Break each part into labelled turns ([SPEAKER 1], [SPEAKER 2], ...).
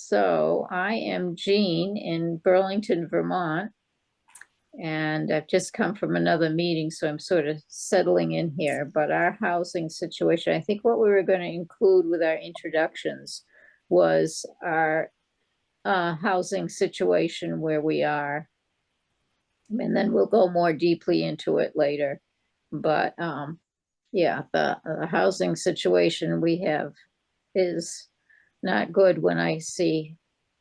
[SPEAKER 1] So I am Jean in Burlington, Vermont, and I've just come from another meeting, so I'm sort of settling in here. But our housing situation, I think what we were going to include with our introductions was our housing situation where we are. And then we'll go more deeply into it later. But yeah, the housing situation we have is not good when I see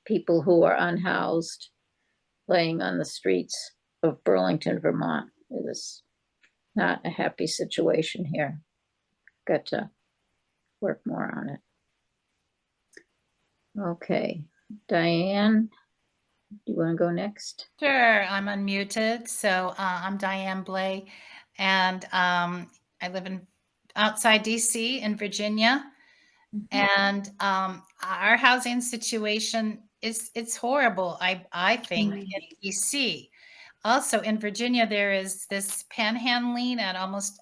[SPEAKER 1] people who are unhoused laying on the streets of Burlington, Vermont. It is not a happy situation here. Got to work more on it. Okay, Diane, do you want to go next?
[SPEAKER 2] Sure, I'm unmuted. So I'm Diane Blay, and I live outside DC in Virginia. And our housing situation it's horrible, I think, in DC. Also in Virginia, there is this panhandling at almost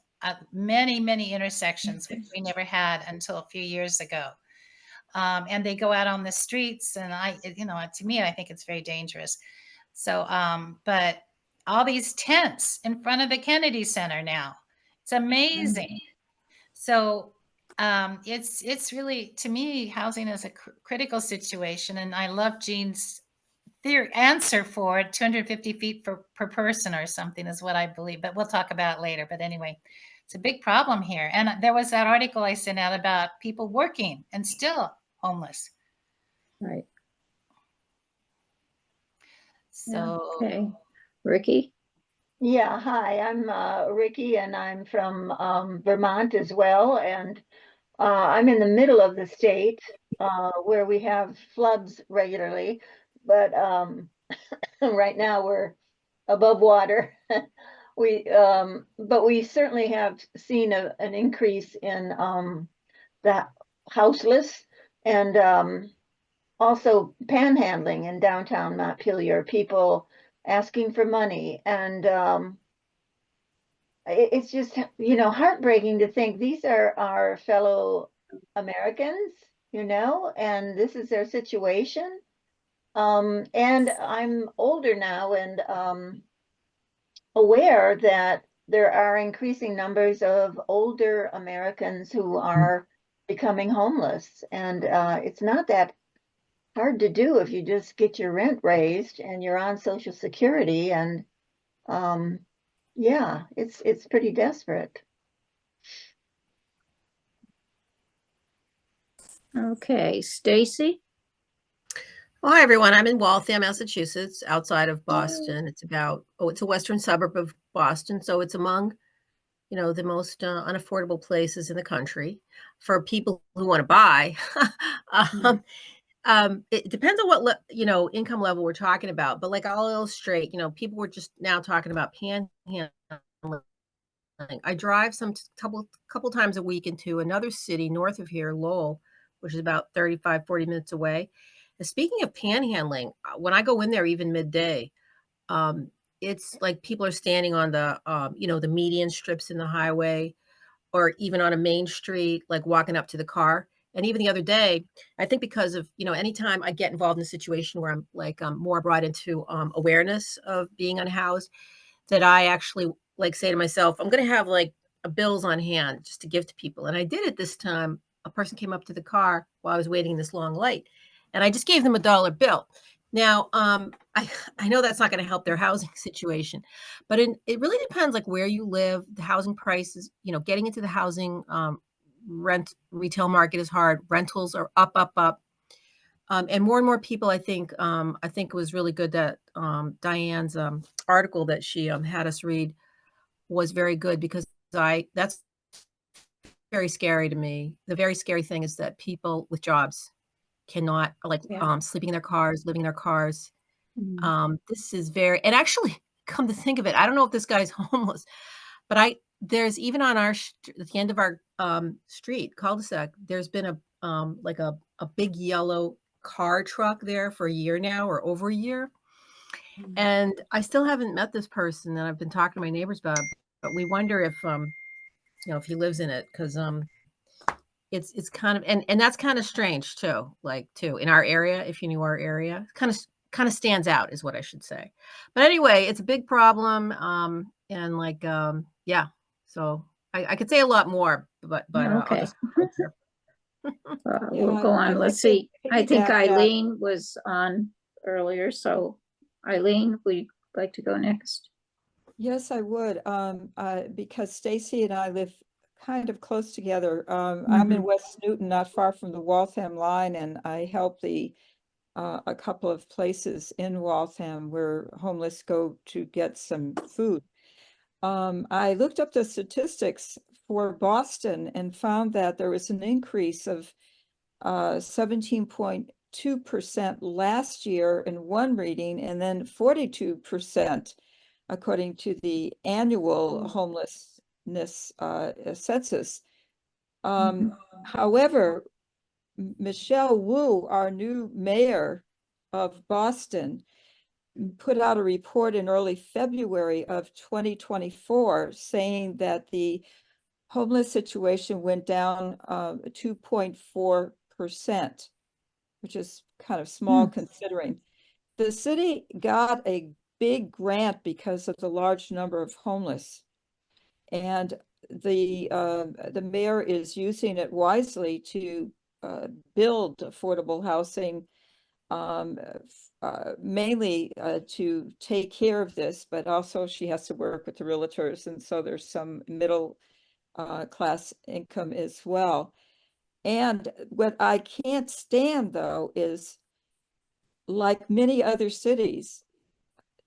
[SPEAKER 2] many intersections, which we never had until a few years ago. And they go out on the streets, and to me, I think it's very dangerous. So, but all these tents in front of the Kennedy Center now, it's amazing. So it's really, to me, housing is a critical situation, and I love Jean's answer for it. 250 feet per person or something is what I believe, but we'll talk about it later. But anyway, it's a big problem here. And there was that article I sent out about people working and still homeless.
[SPEAKER 1] Right.
[SPEAKER 2] So,
[SPEAKER 1] okay, Ricky.
[SPEAKER 3] Yeah, hi, I'm Ricky, and I'm from Vermont as well. And I'm in the middle of the state where we have floods regularly, but right now we're above water. But we certainly have seen an increase in the houseless and also panhandling in downtown Montpelier, people asking for money. And it's just, heartbreaking to think these are our fellow Americans, and this is their situation. And I'm older now and aware that there are increasing numbers of older Americans who are becoming homeless. And it's not that hard to do if you just get your rent raised and you're on Social Security. And yeah, it's pretty desperate.
[SPEAKER 1] Okay, Stacy.
[SPEAKER 4] Well, hi, everyone. I'm in Waltham, Massachusetts, outside of Boston. It's it's a western suburb of Boston. So it's among, the most unaffordable places in the country for people who want to buy. It depends on what, income level we're talking about. But like I'll illustrate, people were just now talking about panhandling. I drive couple times a week into another city north of here, Lowell, which is about 35-40 minutes away. And speaking of panhandling, when I go in there, even midday, it's like people are standing on the, the median strips in the highway, or even on a main street, like walking up to the car. And even the other day, I think because of, anytime I get involved in a situation where I'm like more brought into awareness of being unhoused, that I actually like say to myself, I'm going to have like a bills on hand just to give to people. And I did it this time. A person came up to the car while I was waiting in this long light, and I just gave them $1 bill. Now, I know that's not going to help their housing situation, but it really depends like where you live, the housing prices, getting into the housing retail market is hard. Rentals are up. And more people, I think it was really good that Diane's article that she had us read was very good, because that's very scary to me. The very scary thing is that people with jobs cannot sleeping in their cars, living in their cars. This is and actually, come to think of it, I don't know if this guy's homeless, but there's even on at the end of our street cul-de-sac, there's been a big yellow car truck there for a year now, or over a year. And I still haven't met this person, and I've been talking to my neighbors about it, but we wonder if if he lives in it, because it's kind of, and that's kind of strange too, like too, in our area, if you knew our area, kind of stands out is what I should say. But anyway, it's a big problem. And like, yeah, so I could say a lot more, but
[SPEAKER 1] Yeah,
[SPEAKER 4] I'll
[SPEAKER 1] okay.
[SPEAKER 4] just quit there.
[SPEAKER 1] We'll go
[SPEAKER 5] I'd
[SPEAKER 1] on.
[SPEAKER 5] like
[SPEAKER 1] Let's
[SPEAKER 5] to
[SPEAKER 1] see. I think
[SPEAKER 5] piggyback that.
[SPEAKER 1] Eileen was on earlier, so Eileen, would you like to go next?
[SPEAKER 5] Yes, I would, because Stacy and I live kind of close together. I'm in West Newton, not far from the Waltham line, and I help a couple of places in Waltham where homeless go to get some food. I looked up the statistics for Boston and found that there was an increase of 17.2% last year in one reading, and then 42% according to the annual homelessness census. However, Michelle Wu, our new mayor of Boston, put out a report in early February of 2024 saying that the homeless situation went down 2.4%, which is kind of small considering. The city got a big grant because of the large number of homeless, and the mayor is using it wisely to build affordable housing, mainly to take care of this, but also she has to work with the realtors, and so there's some middle class income as well. And what I can't stand, though, is like many other cities,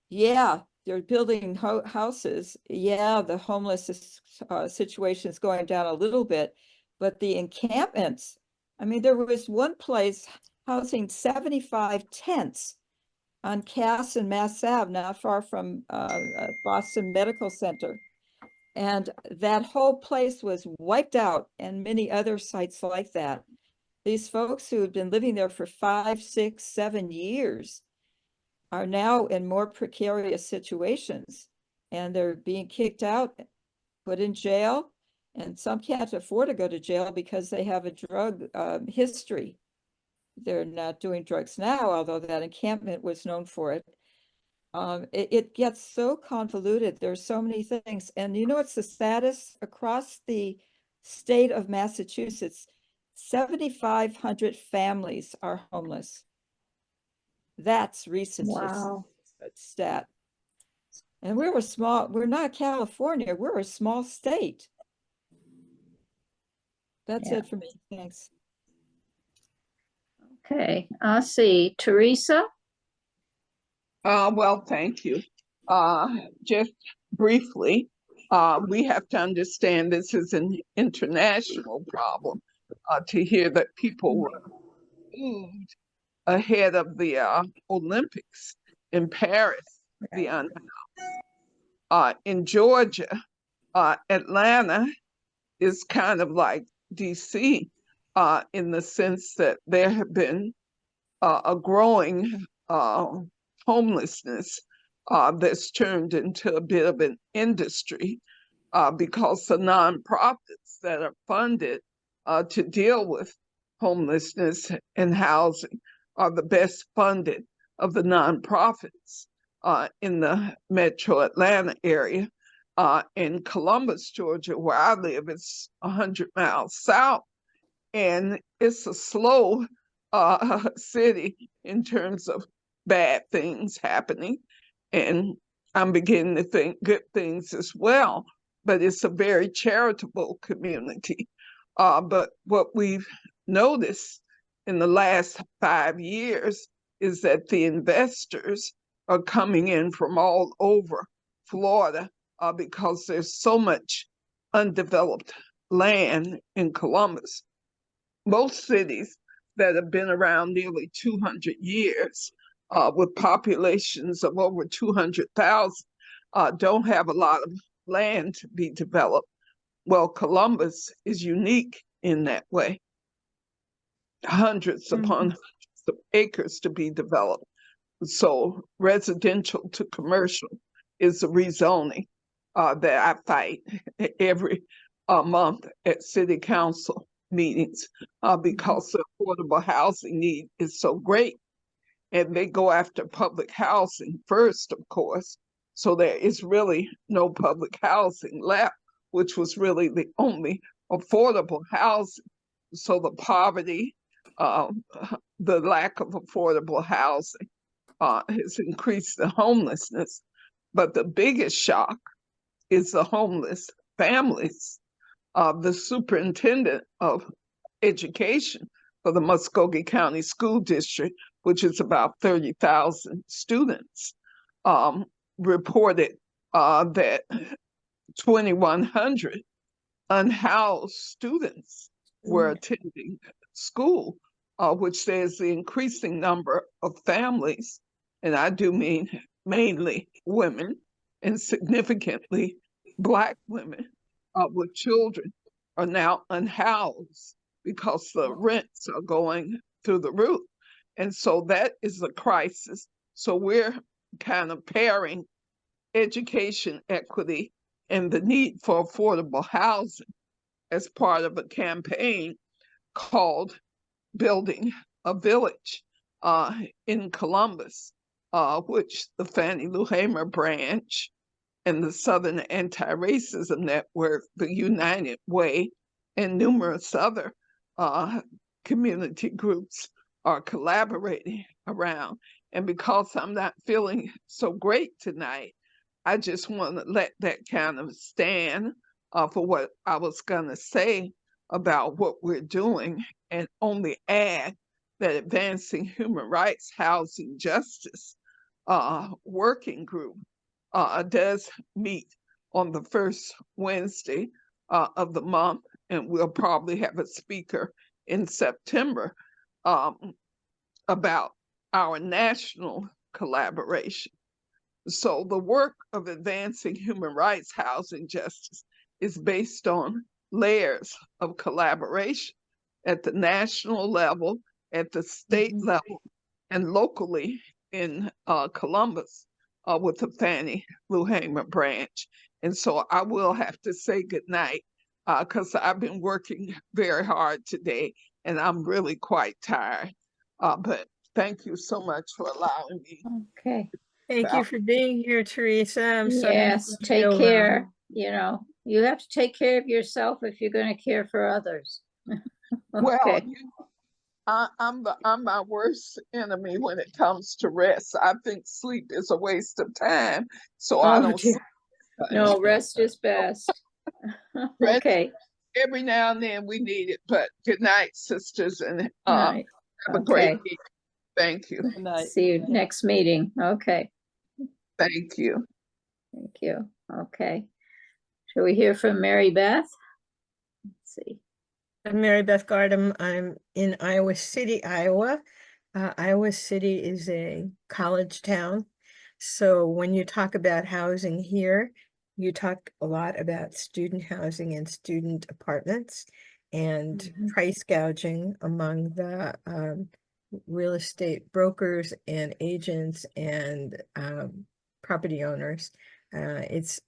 [SPEAKER 5] yeah, they're building houses. Yeah, the homeless situation is going down a little bit, but the encampments, I mean, there was one place housing 75 tents on Cass and Mass Ave, not far from Boston Medical Center. And that whole place was wiped out, and many other sites like that. These folks who have been living there for 5, 6, 7 years are now in more precarious situations, and they're being kicked out, put in jail, and some can't afford to go to jail because they have a drug history. They're not doing drugs now, although that encampment was known for it. It gets so convoluted. There's so many things. And you know, it's the saddest across the state of Massachusetts, 7,500 families are homeless. That's recent stat. And we're not California, we're a small state. That's it for me. Thanks.
[SPEAKER 1] Okay, I'll see. Teresa?
[SPEAKER 6] Well, thank you. Just briefly, we have to understand this is an international problem. To hear that people were moved ahead of the Olympics in Paris, the unhoused. In Georgia, Atlanta is kind of like DC in the sense that there have been a growing homelessness that's turned into a bit of an industry because the nonprofits that are funded to deal with homelessness and housing are the best funded of the nonprofits in the metro Atlanta area. In Columbus, Georgia, where I live, it's 100 miles south, and it's a slow city in terms of bad things happening. And I'm beginning to think good things as well, but it's a very charitable community. But what we've noticed in the last 5 years is that the investors are coming in from all over Florida because there's so much undeveloped land in Columbus. Most cities that have been around nearly 200 years with populations of over 200,000 don't have a lot of land to be developed. Well, Columbus is unique in that way. Hundreds upon hundreds of acres to be developed. So residential to commercial is the rezoning that I fight every month at City Council meetings because the affordable housing need is so great. And they go after public housing first, of course. So there is really no public housing left, which was really the only affordable housing. So the poverty, the lack of affordable housing has increased the homelessness. But the biggest shock is the homeless families. The superintendent of education for the Muskogee County School District, which is about 30,000 students, reported that 2,100 unhoused students were attending school, which says the increasing number of families, and I do mean mainly women and significantly Black women with children, are now unhoused because the rents are going through the roof. And so that is a crisis. So we're kind of pairing education equity and the need for affordable housing as part of a campaign called Building a Village in Columbus, which the Fannie Lou Hamer branch and the Southern Anti-Racism Network, the United Way, and numerous other community groups are collaborating around. And because I'm not feeling so great tonight, I just want to let that kind of stand for what I was going to say about what we're doing, and only add that Advancing Human Rights, Housing Justice working group does meet on the first Wednesday of the month, and we'll probably have a speaker in September about our national collaboration. So the work of Advancing Human Rights, Housing Justice is based on layers of collaboration at the national level, at the state level, and locally in Columbus with the Fannie Lou Hamer branch. And so I will have to say goodnight because I've been working very hard today and I'm really quite tired. But thank you so much for allowing me.
[SPEAKER 1] Okay.
[SPEAKER 4] Thank you for being here, Teresa. I'm sorry.
[SPEAKER 1] Yes, take care. You know, you have to take care of yourself if you're going to care for others.
[SPEAKER 6] Well,
[SPEAKER 1] Okay.
[SPEAKER 6] I'm my worst enemy when it comes to rest. I think sleep is a waste of time, so I don't sleep much.
[SPEAKER 1] No, rest is best.
[SPEAKER 6] Rest,
[SPEAKER 1] Okay.
[SPEAKER 6] every now and then we need it, but good night, sisters, and
[SPEAKER 1] Night.
[SPEAKER 6] have a great
[SPEAKER 1] Okay.
[SPEAKER 6] week. Thank you.
[SPEAKER 5] Good night.
[SPEAKER 1] See you next meeting. Okay.
[SPEAKER 6] Thank you.
[SPEAKER 1] Thank you. Okay. Shall we hear from Mary Beth? Let's see.
[SPEAKER 7] I'm Mary Beth Gardam. I'm in Iowa City, Iowa. Iowa City is a college town. So when you talk about housing here, you talk a lot about student housing and student apartments and price gouging among the real estate brokers and agents and property owners. It's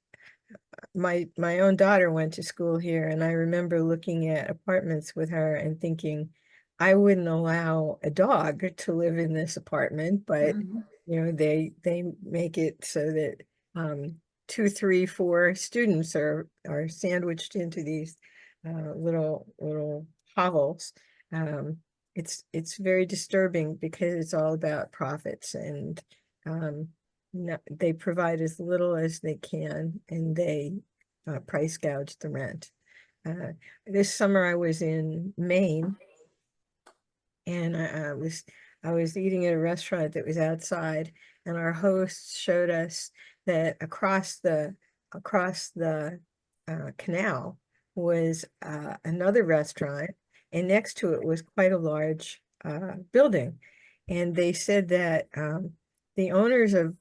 [SPEAKER 7] my own daughter went to school here, and I remember looking at apartments with her and thinking, I wouldn't allow a dog to live in this apartment, but you know, they make it so that 2, 3, 4 students are sandwiched into these little hovels. It's very disturbing because it's all about profits, and they provide as little as they can, and they price gouge the rent. This summer I was in Maine, and I was eating at a restaurant that was outside, and our host showed us that across the canal was another restaurant, and next to it was quite a large building, and they said that the owners of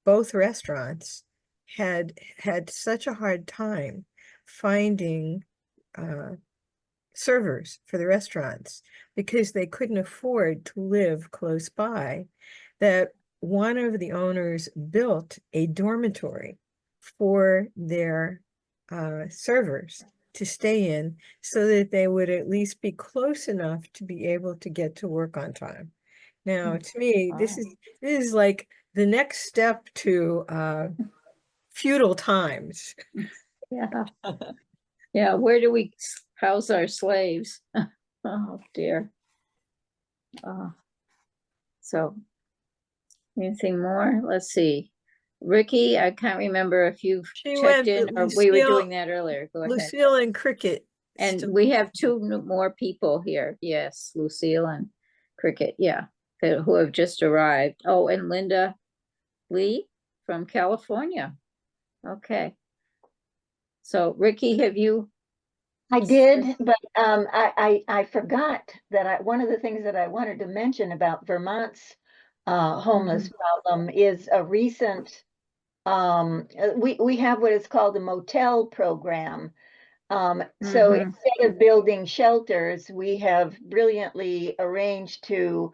[SPEAKER 7] both restaurants had such a hard time finding servers for the restaurants because they couldn't afford to live close by, that one of the owners built a dormitory for their servers to stay in so that they would at least be close enough to be able to get to work on time. Now, to me, this is like the next step to feudal times.
[SPEAKER 1] Yeah. Yeah, where do we house our slaves? Oh, dear. So, anything more? Let's see. Ricky, I can't remember if you've
[SPEAKER 7] She
[SPEAKER 1] checked
[SPEAKER 7] went,
[SPEAKER 1] in, or we were
[SPEAKER 7] Lucille-
[SPEAKER 1] doing that earlier. Go ahead.
[SPEAKER 7] Lucille and Cricket.
[SPEAKER 1] And
[SPEAKER 7] still-
[SPEAKER 1] we have two more people here. Yes, Lucille and Cricket, yeah, who have just arrived. Oh, and Linda Lee from California. Okay. So Ricky, have you?
[SPEAKER 3] I did, but I forgot that one of the things that I wanted to mention about Vermont's homeless problem is a recent we have what is called a motel program. So instead of building shelters, we have brilliantly arranged to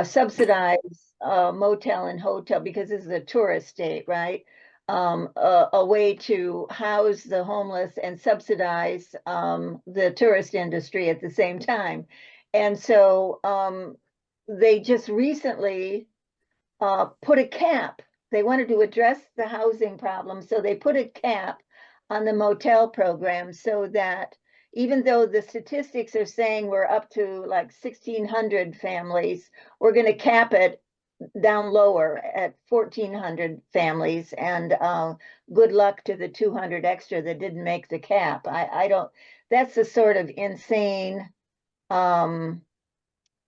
[SPEAKER 3] subsidize motel and hotel, because this is a tourist state, right? A way to house the homeless and subsidize the tourist industry at the same time. And so they just recently put a cap. They wanted to address the housing problem, so they put a cap on the motel program so that even though the statistics are saying we're up to like 1,600 families, we're going to cap it down lower at 1,400 families. And good luck to the 200 extra that didn't make the cap. I don't, that's the sort of insane,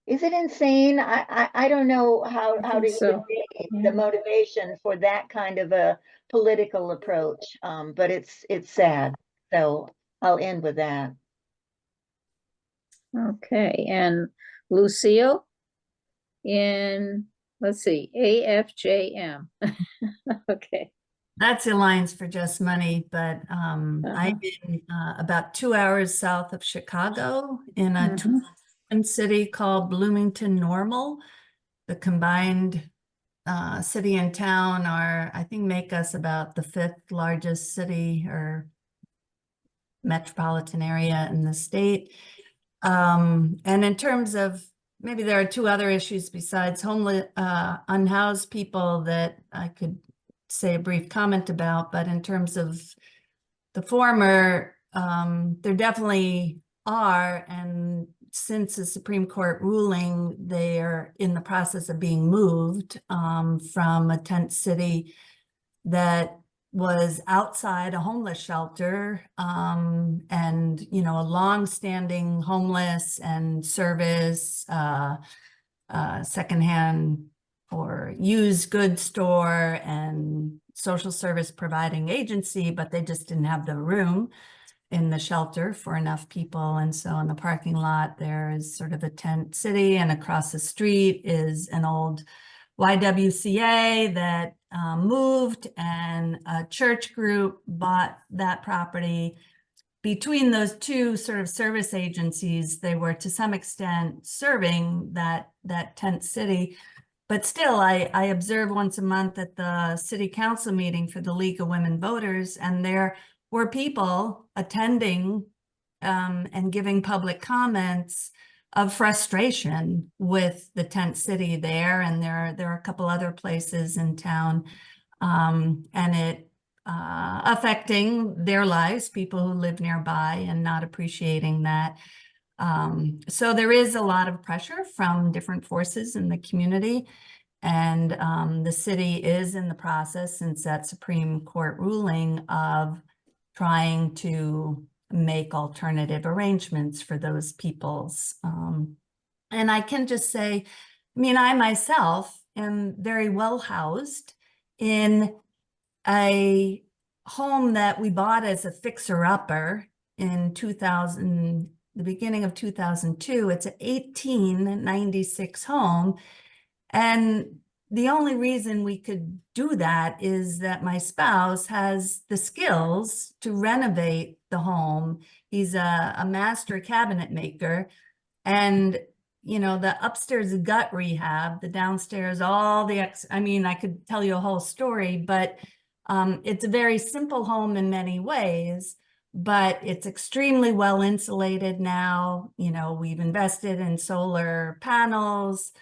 [SPEAKER 3] is it insane? I don't know how to
[SPEAKER 1] so.
[SPEAKER 3] even the motivation for that kind of a political approach, but it's sad. So I'll end with that.
[SPEAKER 1] Okay, and Lucille in, let's see, AFJM. Okay.
[SPEAKER 8] That's Alliance for Just Money, but I'm in about 2 hours south of Chicago in a twin city called Bloomington Normal. The combined city and town are, I think, make us about the 5th largest city or metropolitan area in the state. And in terms of, maybe there are 2 other issues besides homeless, unhoused people that I could say a brief comment about, but in terms of the former, there definitely are, and since the Supreme Court ruling, they are in the process of being moved from a tent city that was outside a homeless shelter, and, you know, a long-standing homeless and service, secondhand or used goods store and social service providing agency, but they just didn't have the room in the shelter for enough people. And so in the parking lot, there is sort of a tent city, and across the street is an old YWCA that moved, and a church group bought that property. Between those 2 sort of service agencies, they were to some extent serving that tent city. But still, I observe once a month at the city council meeting for the League of Women Voters, and there were people attending and giving public comments of frustration with the tent city there. And there are a couple other places in town, and it affecting their lives, people who live nearby, and not appreciating that. So there is a lot of pressure from different forces in the community, and the city is in the process, since that Supreme Court ruling, of trying to make alternative arrangements for those peoples. And I can just say, I mean, I myself am very well housed in a home that we bought as a fixer-upper in 2000, the beginning of 2002. It's an 1896 home. And the only reason we could do that is that my spouse has the skills to renovate the home. He's a master cabinet maker. And, you know, the upstairs gut rehab, the downstairs, all the, I mean, I could tell you a whole story, but it's a very simple home in many ways. but it's extremely well insulated now. You know, we've invested in solar panels.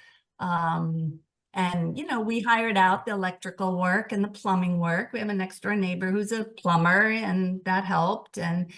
[SPEAKER 8] And, you know, we hired out the electrical work and the plumbing work. We have a next door neighbor who's a plumber, and that helped. And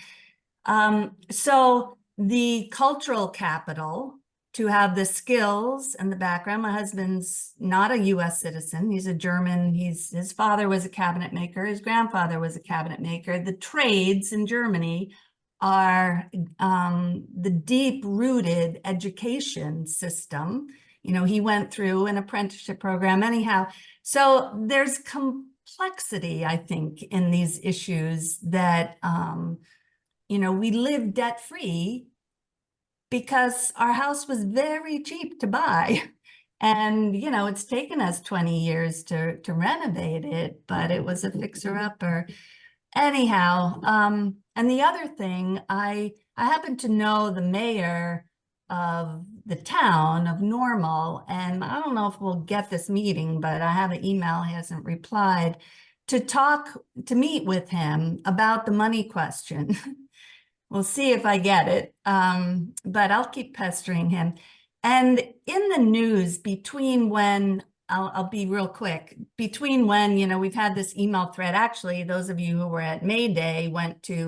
[SPEAKER 8] so the cultural capital to have the skills and the background. My husband's not a US citizen. He's a German. His father was a cabinet maker. His grandfather was a cabinet maker. The trades in Germany are the deep-rooted education system. You know, he went through an apprenticeship program anyhow. So there's complexity, I think, in these issues that, you know, we live debt-free because our house was very cheap to buy. And, you know, it's taken us 20 years to renovate it, but it was a fixer-upper. Anyhow, and the other thing, I happen to know the mayor of the town of Normal, and I don't know if we'll get this meeting, but I have an email, he hasn't replied, to meet with him about the money question. We'll see if I get it, but I'll keep pestering him. And in the news, between when, I'll be real quick, between when, you know, we've had this email thread, actually, those of you who were at May Day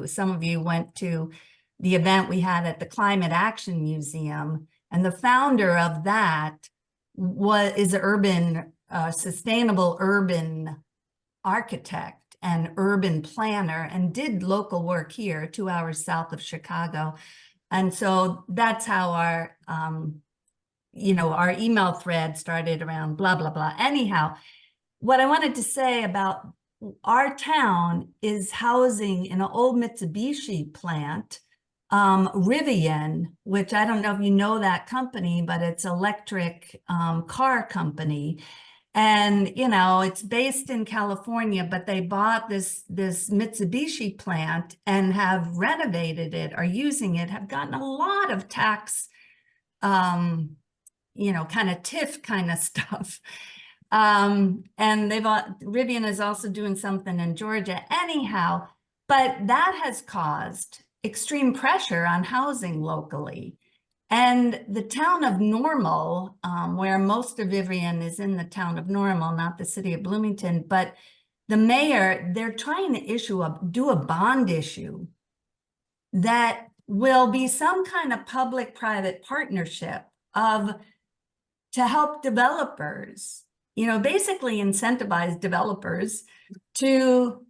[SPEAKER 8] some of you went to the event we had at the Climate Action Museum. And the founder of that is an sustainable urban architect and urban planner, and did local work here 2 hours south of Chicago. And so that's how our, you know, our email thread started around blah, blah, blah. Anyhow, what I wanted to say about our town is housing in an old Mitsubishi plant, Rivian, which I don't know if you know that company, but it's electric car company. And, you know, it's based in California, but they bought this Mitsubishi plant and have renovated it, are using it, have gotten a lot of tax, you know, kind of TIF kind of stuff. And Rivian is also doing something in Georgia anyhow, but that has caused extreme pressure on housing locally. And the town of Normal, where most of Vivian is in the town of Normal, not the city of Bloomington, but the mayor, they're trying to do a bond issue that will be some kind of public-private partnership to help developers, you know, basically incentivize developers to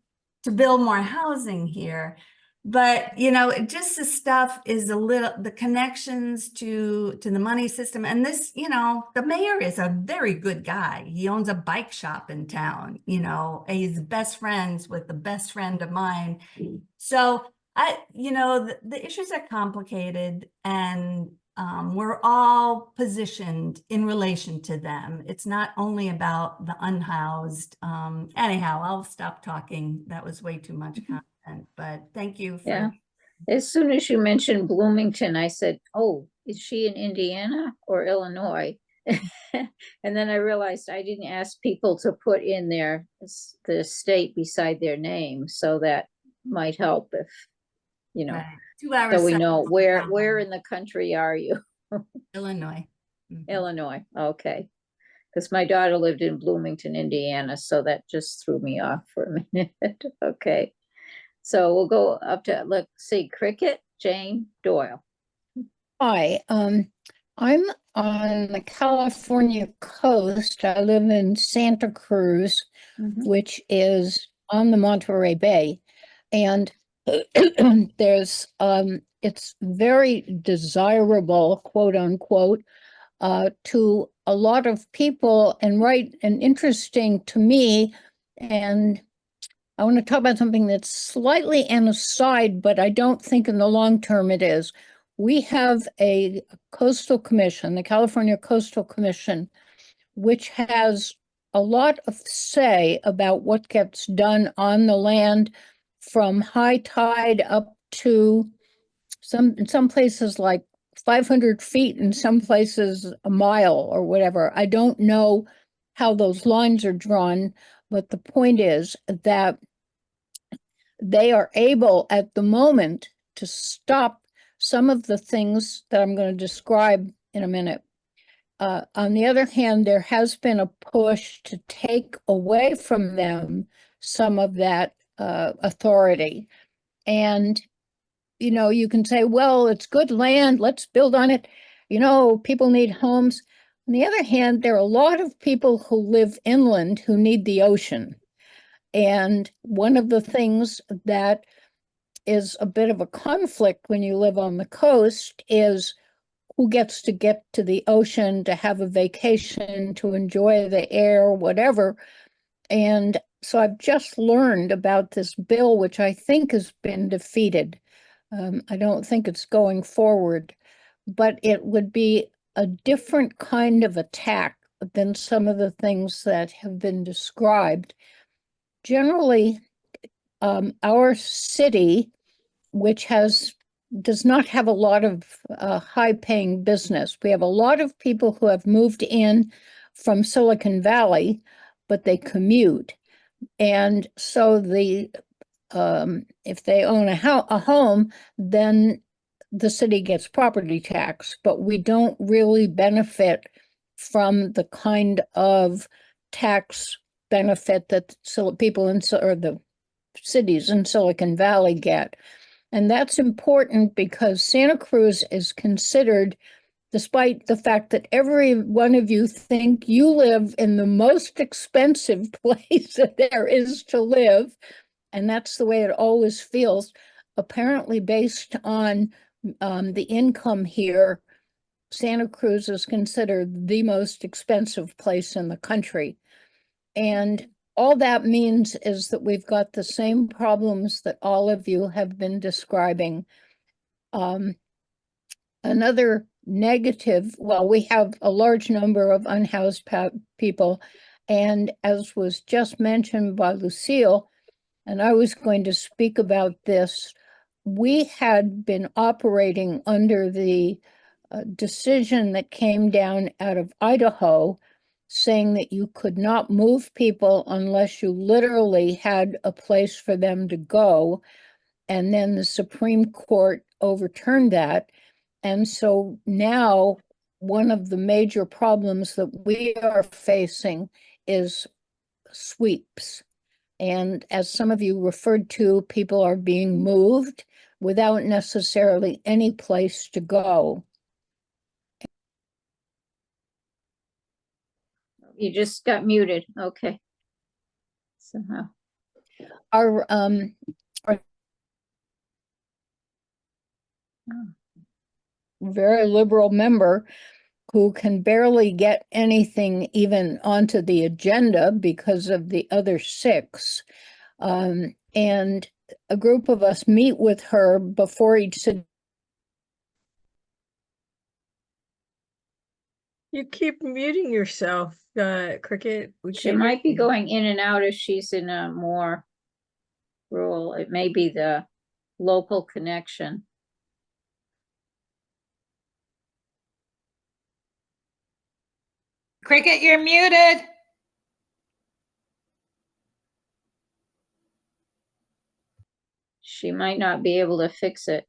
[SPEAKER 8] build more housing here. But, you know, just the stuff is the connections to the money system. And this, you know, the mayor is a very good guy. He owns a bike shop in town, you know, he's best friends with the best friend of mine. So you know, the issues are complicated, and we're all positioned in relation to them. It's not only about the unhoused. Anyhow, I'll stop talking. That was way too much content, but thank you for.
[SPEAKER 1] Yeah. As soon as you mentioned Bloomington, I said, oh, is she in Indiana or Illinois? And then I realized I didn't ask people to put in the state beside their name, so that might help if, you know,
[SPEAKER 8] Right. 2 hours.
[SPEAKER 1] so we know where in the country are you?
[SPEAKER 8] Illinois. Mhm.
[SPEAKER 1] Illinois, okay. Because my daughter lived in Bloomington, Indiana, so that just threw me off for a minute. Okay. So we'll go up to, let's see, Cricket, Jane Doyle.
[SPEAKER 9] Hi, I'm on the California coast. I live in Santa Cruz, which is on the Monterey Bay. And there's, it's very desirable, quote unquote, to a lot of people, and interesting to me. And I want to talk about something that's slightly an aside, but I don't think in the long term it is. We have a coastal commission, the California Coastal Commission, which has a lot of say about what gets done on the land from high tide up to in some places like 500 feet, in some places a mile or whatever. I don't know how those lines are drawn, but the point is that they are able at the moment to stop some of the things that I'm going to describe in a minute. On the other hand, there has been a push to take away from them some of that authority. And, you can say, well, it's good land, let's build on it. People need homes. On the other hand, there are a lot of people who live inland who need the ocean. And one of the things that is a bit of a conflict when you live on the coast is who gets to get to the ocean to have a vacation, to enjoy the air, whatever. And so I've just learned about this bill, which I think has been defeated. I don't think it's going forward, but it would be a different kind of attack than some of the things that have been described. Generally, our city, which does not have a lot of high-paying business. We have a lot of people who have moved in from Silicon Valley, but they commute. And so if they own a home, then the city gets property tax, but we don't really benefit from the kind of tax benefit that people or the cities in Silicon Valley get. And that's important because Santa Cruz is considered, despite the fact that every one of you think you live in the most expensive place that there is to live, and that's the way it always feels, apparently based on the income here, Santa Cruz is considered the most expensive place in the country. And all that means is that we've got the same problems that all of you have been describing. Another negative, well, we have a large number of unhoused people, and as was just mentioned by Lucille, and I was going to speak about this, we had been operating under the decision that came down out of Idaho, saying that you could not move people unless you literally had a place for them to go. And then the Supreme Court overturned that. And so now one of the major problems that we are facing is sweeps. And as some of you referred to, people are being moved without necessarily any place to go.
[SPEAKER 1] You just got muted. Okay. Somehow.
[SPEAKER 9] Our very liberal member who can barely get anything even onto the agenda because of the other six. And a group of us meet with her before each city.
[SPEAKER 7] You keep muting yourself, Cricket.
[SPEAKER 1] She might be going in and out if she's in a more rural. It may be the local connection.
[SPEAKER 2] Cricket, you're muted.
[SPEAKER 1] She might not be able to fix it.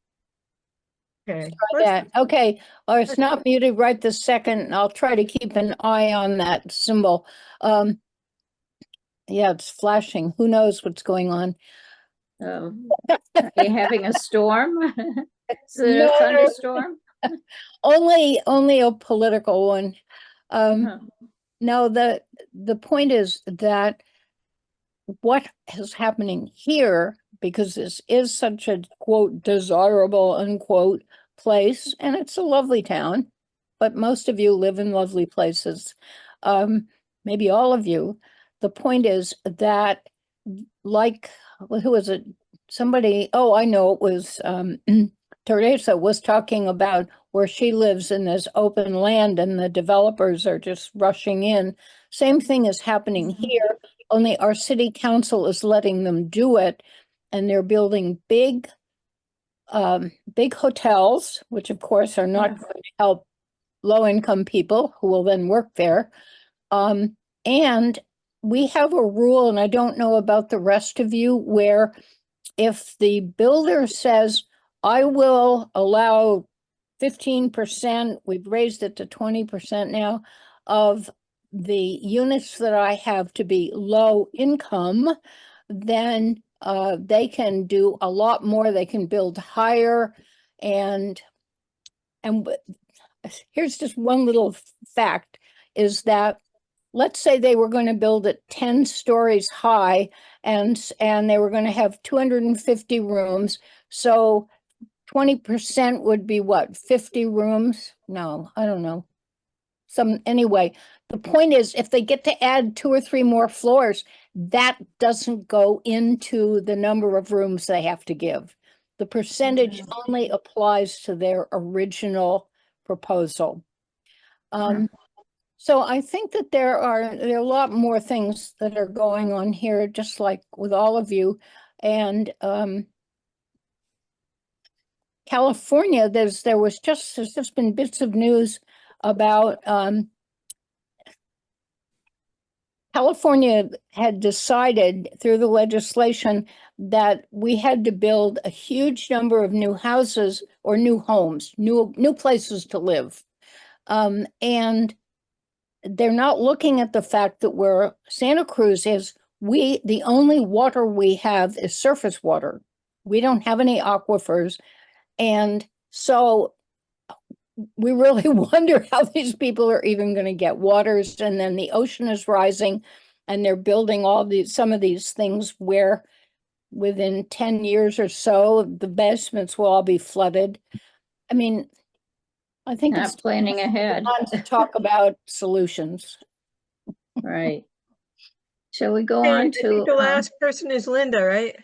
[SPEAKER 7] Okay.
[SPEAKER 9] Okay, or it's not muted right this second. I'll try to keep an eye on that symbol. Yeah, it's flashing. Who knows what's going on?
[SPEAKER 1] Are you having a storm? Is it
[SPEAKER 9] No,
[SPEAKER 1] a thunderstorm?
[SPEAKER 9] Only a political one.
[SPEAKER 1] Huh.
[SPEAKER 9] No, the point is that what is happening here, because this is such a quote desirable unquote place, and it's a lovely town, but most of you live in lovely places. Maybe all of you. The point is that, like, who was it? Somebody, oh, I know, it was Teresa was talking about where she lives in this open land and the developers are just rushing in. Same thing is happening here, only our city council is letting them do it. And they're building big hotels, which of course are not going to help low-income people who will then work there. And we have a rule, and I don't know about the rest of you, where if the builder says, I will allow 15%, we've raised it to 20% now, of the units that I have to be low income, then they can do a lot more. They can build higher. And here's just one little fact, is that let's say they were going to build it 10 stories high and they were going to have 250 rooms. So 20% would be what, 50 rooms? No, I don't know. Anyway, the point is, if they get to add 2 or 3 more floors, that doesn't go into the number of rooms they have to give. The percentage only applies to their original proposal. So I think that there are a lot more things that are going on here, just like with all of you. And California, there's just been bits of news about California had decided through the legislation that we had to build a huge number of new houses or new homes, new places to live. And they're not looking at the fact that where Santa Cruz is, the only water we have is surface water. We don't have any aquifers. And so we really wonder how these people are even going to get waters. And then the ocean is rising and they're building some of these things where within 10 years or so, the basements will all be flooded. I mean, I think
[SPEAKER 1] Not
[SPEAKER 9] it's
[SPEAKER 1] planning ahead.
[SPEAKER 9] time to talk about solutions.
[SPEAKER 1] Right. Shall we go
[SPEAKER 7] And I
[SPEAKER 1] on
[SPEAKER 7] think
[SPEAKER 1] to,
[SPEAKER 7] the last person is Linda, right?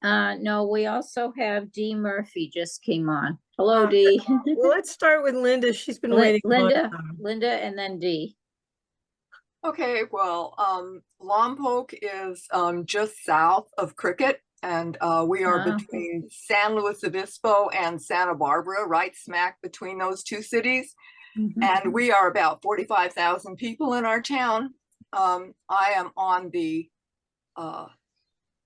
[SPEAKER 1] no, we also have Dee Murphy just came on. Hello, Dee.
[SPEAKER 7] Well, let's start with Linda. She's been waiting a long time.
[SPEAKER 1] Linda, and then Dee.
[SPEAKER 10] Okay, well, Lompoc is just south of Cricket, and we are between San Luis Obispo and Santa Barbara, right smack between those 2 cities. And we are about 45,000 people in our town. I am on the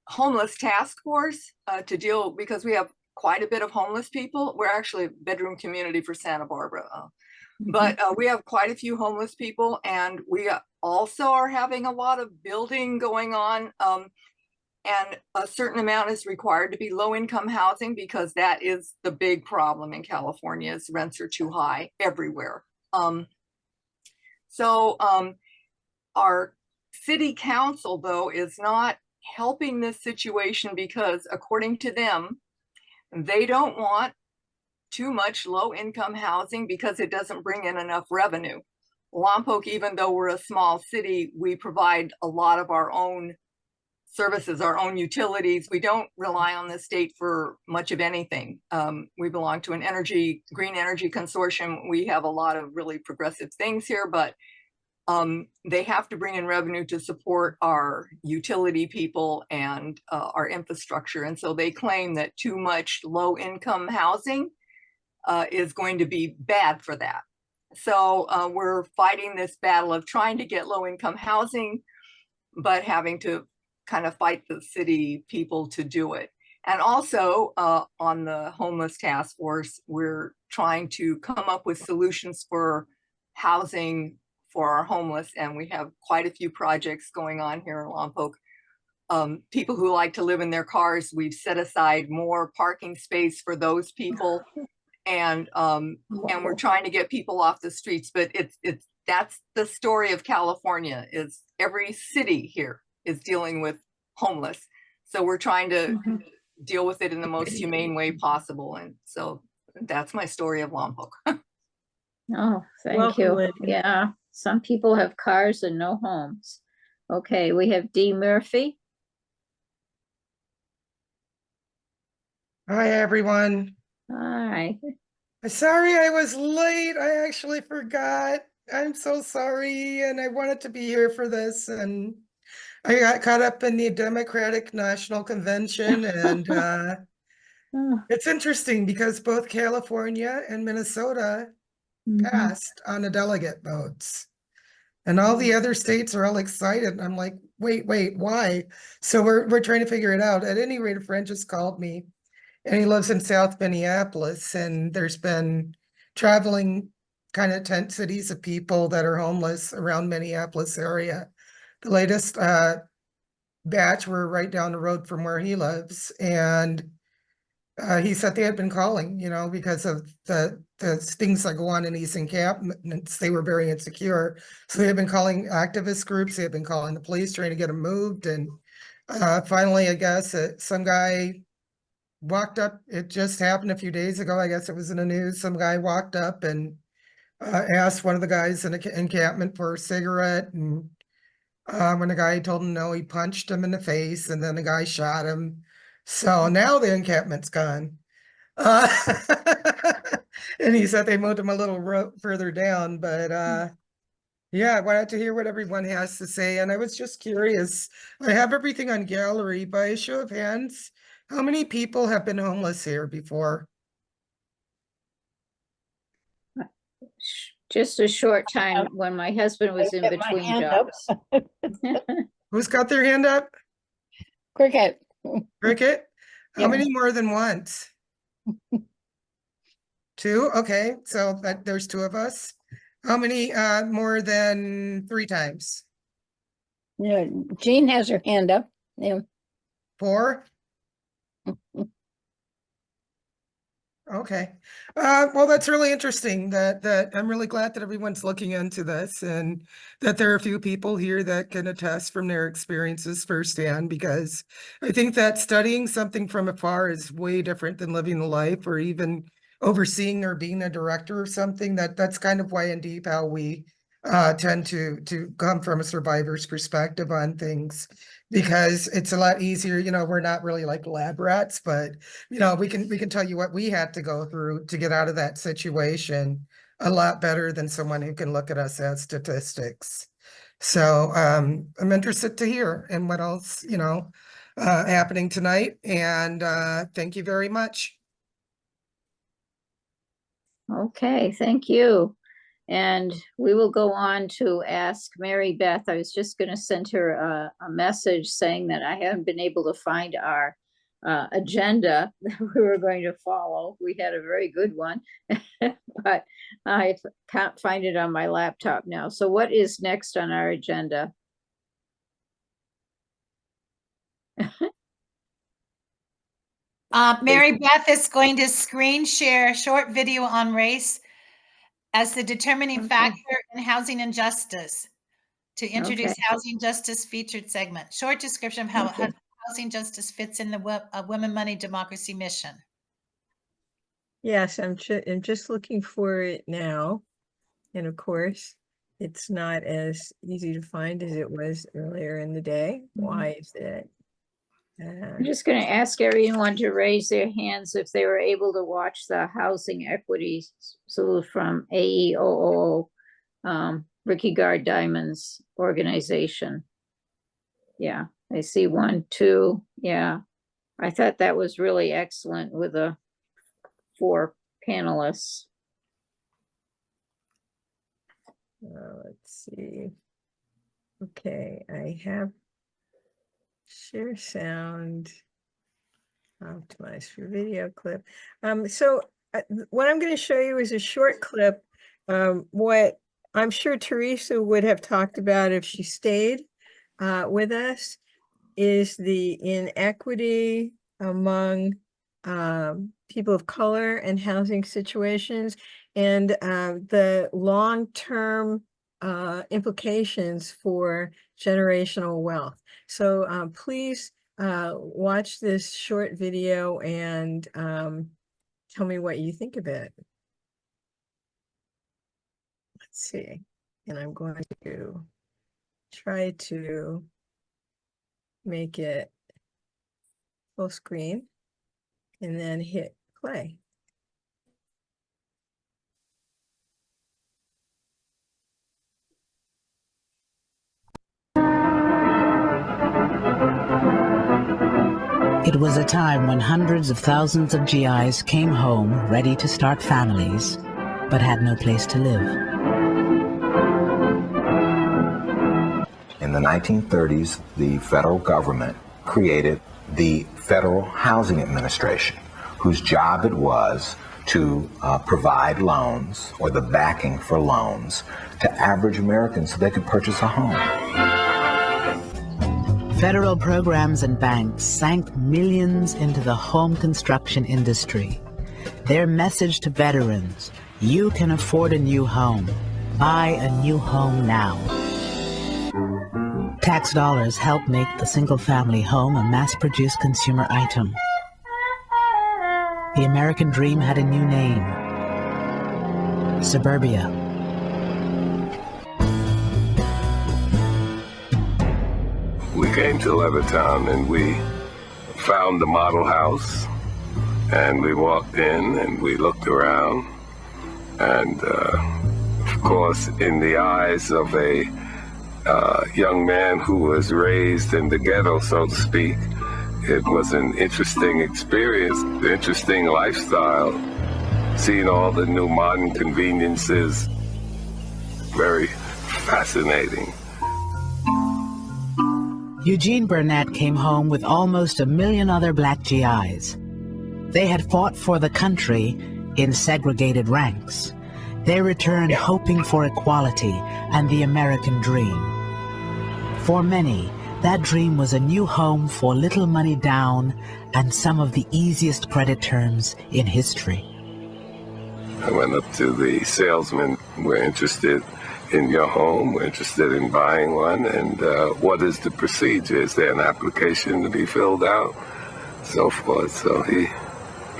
[SPEAKER 10] homeless task force to deal, because we have quite a bit of homeless people. We're actually a bedroom community for Santa Barbara. But we have quite a few homeless people, and we also are having a lot of building going on. And a certain amount is required to be low-income housing, because that is the big problem in California, is rents are too high everywhere. So our city council, though, is not helping this situation, because according to them, they don't want too much low-income housing because it doesn't bring in enough revenue. Lompoc, even though we're a small city, we provide a lot of our own services, our own utilities. We don't rely on the state for much of anything. We belong to an green energy consortium. We have a lot of really progressive things here, but they have to bring in revenue to support our utility people and our infrastructure. And so they claim that too much low-income housing is going to be bad for that. So we're fighting this battle of trying to get low-income housing, but having to kind of fight the city people to do it. And also on the homeless task force, we're trying to come up with solutions for housing for our homeless. And we have quite a few projects going on here in Lompoc. People who like to live in their cars, we've set aside more parking space for those people. And we're trying to get people off the streets, but that's the story of California, is every city here is dealing with homeless. So we're trying to deal with it in the most humane way possible. And so that's my story of Lompoc.
[SPEAKER 1] Oh, thank
[SPEAKER 7] Welcome,
[SPEAKER 1] you.
[SPEAKER 7] Linda.
[SPEAKER 1] Yeah, some people have cars and no homes. Okay, we have Dee Murphy.
[SPEAKER 11] Hi, everyone.
[SPEAKER 1] Hi.
[SPEAKER 11] Sorry I was late. I actually forgot. I'm so sorry. And I wanted to be here for this. And I got caught up in the Democratic National Convention. And it's interesting because both California and Minnesota passed on the delegate votes. And all the other states are all excited. I'm like, wait, why? So we're trying to figure it out. At any rate, a friend just called me, and he lives in South Minneapolis, and there's been traveling kind of tent cities of people that are homeless around Minneapolis area. The latest batch were right down the road from where he lives, and he said they had been calling, because of the things that go on in these encampments. They were very insecure, so they had been calling activist groups. They had been calling the police, trying to get them moved, and finally, I guess some guy walked up. It just happened a few days ago. I guess it was in the news. Some guy walked up and asked one of the guys in the encampment for a cigarette, and when the guy told him no, he punched him in the face, and then the guy shot him. So now the encampment's gone. And he said they moved him a little further down, but yeah, I wanted to hear what everyone has to say, and I was just curious. I have everything on gallery. By a show of hands, how many people have been homeless here before?
[SPEAKER 1] Just a short time when my husband was in
[SPEAKER 9] Get my
[SPEAKER 1] between
[SPEAKER 9] hand up.
[SPEAKER 1] jobs.
[SPEAKER 11] Who's got their hand up?
[SPEAKER 9] Cricket.
[SPEAKER 11] Cricket? How
[SPEAKER 9] Yeah.
[SPEAKER 11] many more than once? Two? Okay, so there's two of us. How many more than 3 times?
[SPEAKER 9] Yeah, Jean has her hand up. Yeah.
[SPEAKER 11] 4? Okay. Well, that's really interesting that I'm really glad that everyone's looking into this, and that there are a few people here that can attest from their experiences firsthand, because I think that studying something from afar is way different than living the life, or even overseeing or being a director of something. That's kind of why in Deep how we tend to come from a survivor's perspective on things, because it's a lot easier. We're not really like lab rats, but we can tell you what we had to go through to get out of that situation a lot better than someone who can look at us as statistics. So I'm interested to hear and what else happening tonight, and thank you very much.
[SPEAKER 1] Okay, thank you. And we will go on to ask Mary Beth. I was just going to send her a message saying that I haven't been able to find our agenda that we were going to follow. We had a very good one, but I can't find it on my laptop now. So what is next on our agenda?
[SPEAKER 2] Mary Beth is going to screen share a short video on race as the determining factor in housing injustice to introduce housing justice featured segment. Short description of how housing justice fits in the Women, Money, Democracy mission.
[SPEAKER 7] Yes, I'm just looking for it now. And of course, it's not as easy to find as it was earlier in the day. Why is that?
[SPEAKER 1] I'm just going to ask everyone to raise their hands if they were able to watch the Housing Equity Salute from AEOO, Ricky Gard Diamond's organization. Yeah, I see 1, 2. Yeah, I thought that was really excellent with the 4 panelists.
[SPEAKER 7] Let's see. Okay, I have share sound, optimize for video clip. So what I'm going to show you is a short clip. What I'm sure Teresa would have talked about if she stayed with us is the inequity among people of color and housing situations, and the long-term implications for generational wealth. So please watch this short video and tell me what you think of it. Let's see. And I'm going to try to make it full screen and then hit play.
[SPEAKER 12] It was a time when hundreds of thousands of GIs came home ready to start families, but had no place to live.
[SPEAKER 13] the 1930s, the federal government created the Federal Housing Administration, whose job it was to provide loans or the backing for loans to average Americans so they could purchase a home.
[SPEAKER 12] Federal programs and banks sank millions into the home construction industry. Their message to veterans: you can afford a new home. Buy a new home now. Tax dollars help make the single-family home a mass-produced consumer item. The American dream had a new name: suburbia.
[SPEAKER 14] We came to Levittown and we found the model house, and we walked in and we looked around, and of course, in the eyes of a young man who was raised in the ghetto, so to speak, it was an interesting experience, interesting lifestyle, seeing all the new modern conveniences, very fascinating.
[SPEAKER 12] Eugene Burnett came home with almost 1 million other black GIs. They had fought for the country in segregated ranks. They returned hoping for equality and the American dream. For many, that dream was a new home for little money down and some of the easiest credit terms in history.
[SPEAKER 14] I went up to the salesman. We're interested in your home. We're interested in buying one. And what is the procedure? Is there an application to be filled out? So forth. So he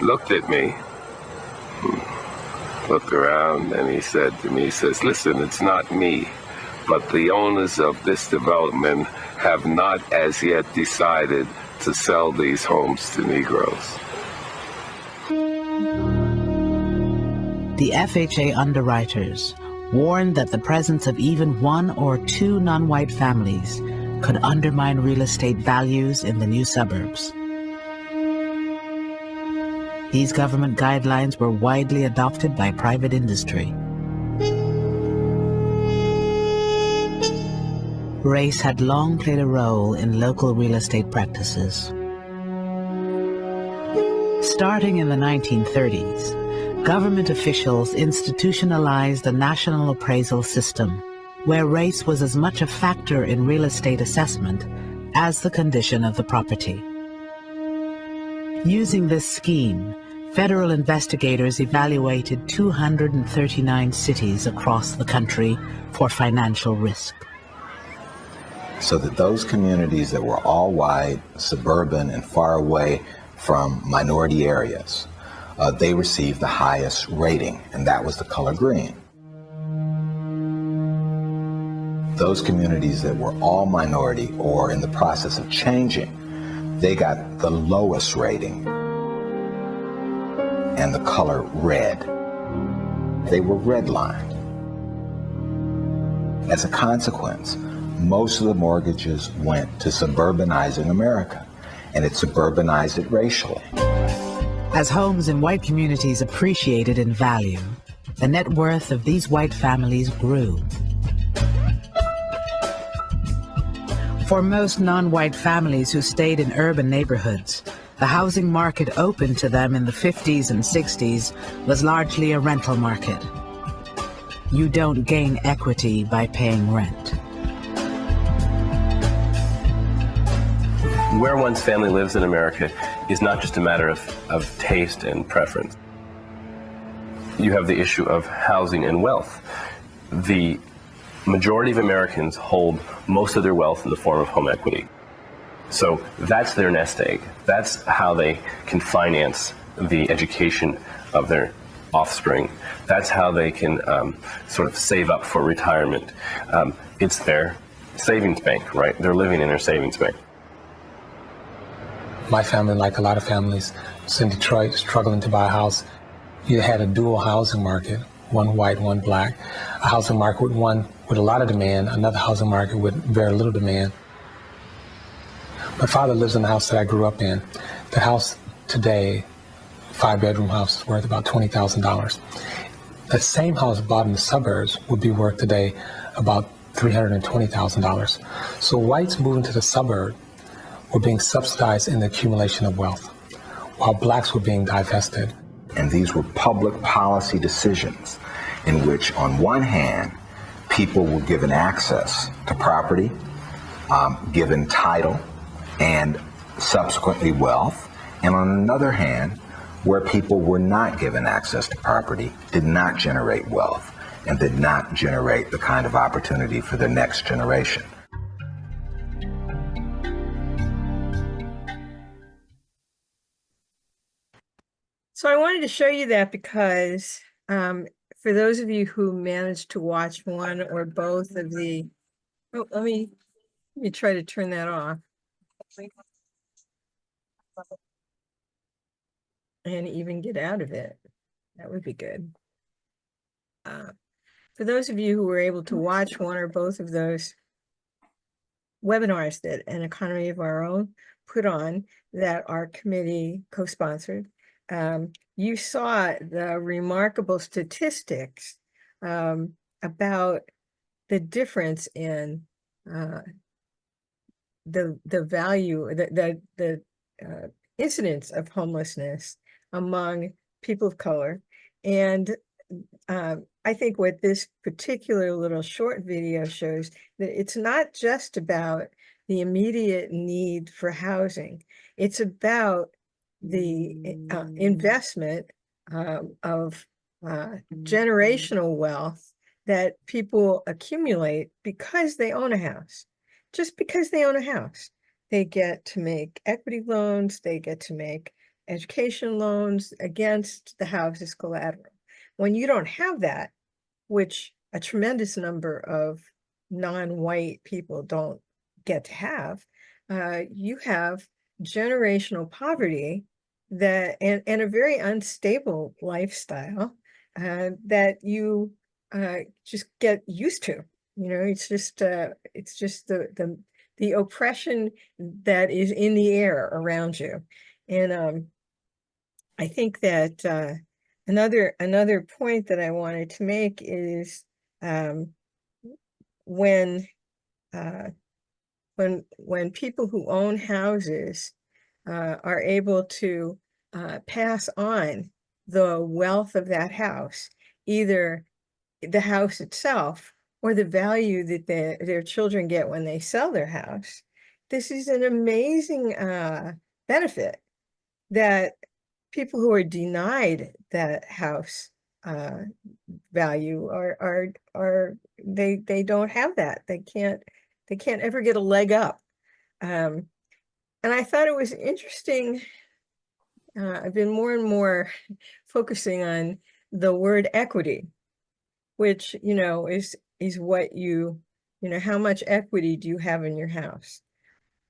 [SPEAKER 14] looked at me, looked around, and he said to me, he says, listen, it's not me, but the owners of this development have not as yet decided to sell these homes to Negroes.
[SPEAKER 12] The FHA underwriters warned that the presence of even 1 or 2 non-white families could undermine real estate values in the new suburbs. These government guidelines were widely adopted by private industry. Race had long played a role in local real estate practices. Starting in the 1930s, government officials institutionalized a national appraisal system where race was as much a factor in real estate assessment as the condition of the property. Using this scheme, federal investigators evaluated 239 cities across the country for financial risk.
[SPEAKER 13] So that those communities that were all white, suburban, and far away from minority areas, they received the highest rating, and that was the color green. Those communities that were all minority or in the process of changing, they got the lowest rating, and the color red. They were redlined. As a consequence, most of the mortgages went to suburbanizing America, and it suburbanized it racially.
[SPEAKER 12] As homes in white communities appreciated in value, the net worth of these white families grew. For most non-white families who stayed in urban neighborhoods, the housing market open to them in the 50s and 60s was largely a rental market. You don't gain equity by paying rent.
[SPEAKER 15] Where one's family lives in America is not just a matter of taste and preference. You have the issue of housing and wealth. The majority of Americans hold most of their wealth in the form of home equity. So that's their nest egg. That's how they can finance the education of their offspring. That's how they can sort of save up for retirement. It's their savings bank, right? They're living in their savings bank.
[SPEAKER 16] My family, like a lot of families, was in Detroit, struggling to buy a house. You had a dual housing market, one white, one black. A housing market with one with a lot of demand, another housing market with very little demand. My father lives in the house that I grew up in. The house today, 5-bedroom house, is worth about $20,000. That same house bought in the suburbs would be worth today about $320,000. So whites moving to the suburb were being subsidized in the accumulation of wealth, while blacks were being divested.
[SPEAKER 13] And these were public policy decisions in which, on one hand, people were given access to property, given title, and subsequently wealth, and on another hand, where people were not given access to property, did not generate wealth, and did not generate the kind of opportunity for the next generation.
[SPEAKER 7] So I wanted to show you that because for those of you who managed to watch one or both of the, oh, let me try to turn that off. And even get out of it. That would be good. For those of you who were able to watch one or both of those webinars that An Economy of Our Own put on that our committee co-sponsored, you saw the remarkable statistics about the difference in the value, the incidence of homelessness among people of color. And I think what this particular little short video shows, that it's not just about the immediate need for housing. It's about the investment of generational wealth that people accumulate because they own a house. Just because they own a house, they get to make equity loans, they get to make education loans against the house's collateral. When you don't have that, which a tremendous number of non-white people don't get to have, you have generational poverty that and a very unstable lifestyle that you just get used to. You know, it's just the oppression that is in the air around you. And I think that another point that I wanted to make is when people who own houses are able to pass on the wealth of that house, either the house itself or the value that their children get when they sell their house, this is an amazing benefit that people who are denied that house value they don't have that. They can't ever get a leg up. And I thought it was interesting. I've been more and more focusing on the word equity, which, you know, is what you know, how much equity do you have in your house?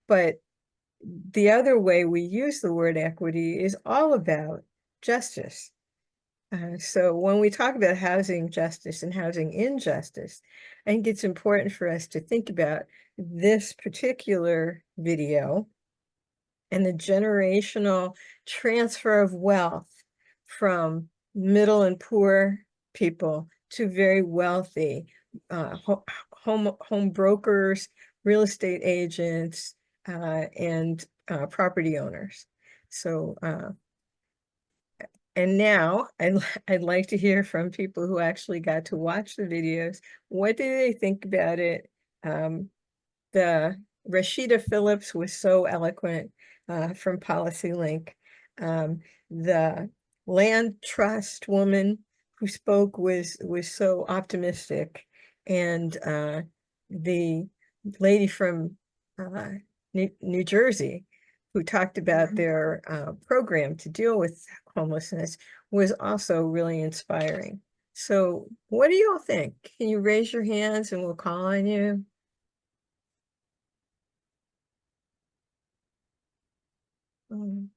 [SPEAKER 7] But the other way we use the word equity is all about justice. So when we talk about housing justice and housing injustice, I think it's important for us to think about this particular video and the generational transfer of wealth from middle and poor people to very wealthy home brokers, real estate agents, and property owners. So, and now I'd like to hear from people who actually got to watch the videos. What do they think about it? The Rashida Phillips was so eloquent from PolicyLink. The land trust woman who spoke was so optimistic, and the lady from New Jersey who talked about their program to deal with homelessness was also really inspiring. So what do you all think? Can you raise your hands and we'll call on you?
[SPEAKER 1] And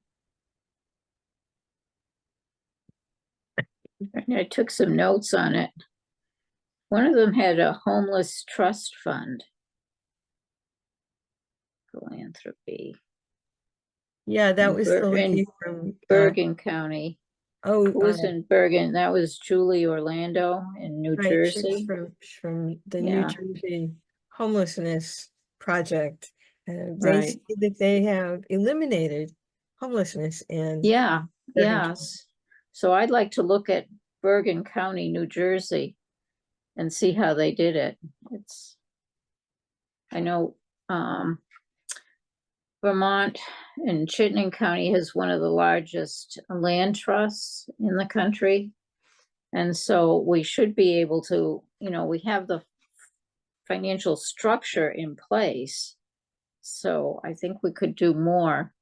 [SPEAKER 1] I took some notes on it. One of them had a homeless trust fund. Philanthropy.
[SPEAKER 7] Yeah, that was the lady from
[SPEAKER 1] Bergen County.
[SPEAKER 7] Oh,
[SPEAKER 1] Who was in Bergen? That was Julie Orlando in New
[SPEAKER 7] right, she's
[SPEAKER 1] Jersey.
[SPEAKER 7] from the New
[SPEAKER 1] Yeah,
[SPEAKER 7] Jersey Homelessness Project. They
[SPEAKER 1] right.
[SPEAKER 7] say that they have eliminated homelessness in
[SPEAKER 1] Yeah,
[SPEAKER 7] Bergen County.
[SPEAKER 1] yes. So I'd like to look at Bergen County, New Jersey, and see how they did it. I know, Vermont and Chittenden County has one of the largest land trusts in the country. And so we should be able to, we have the financial structure in place. So I think we could do more.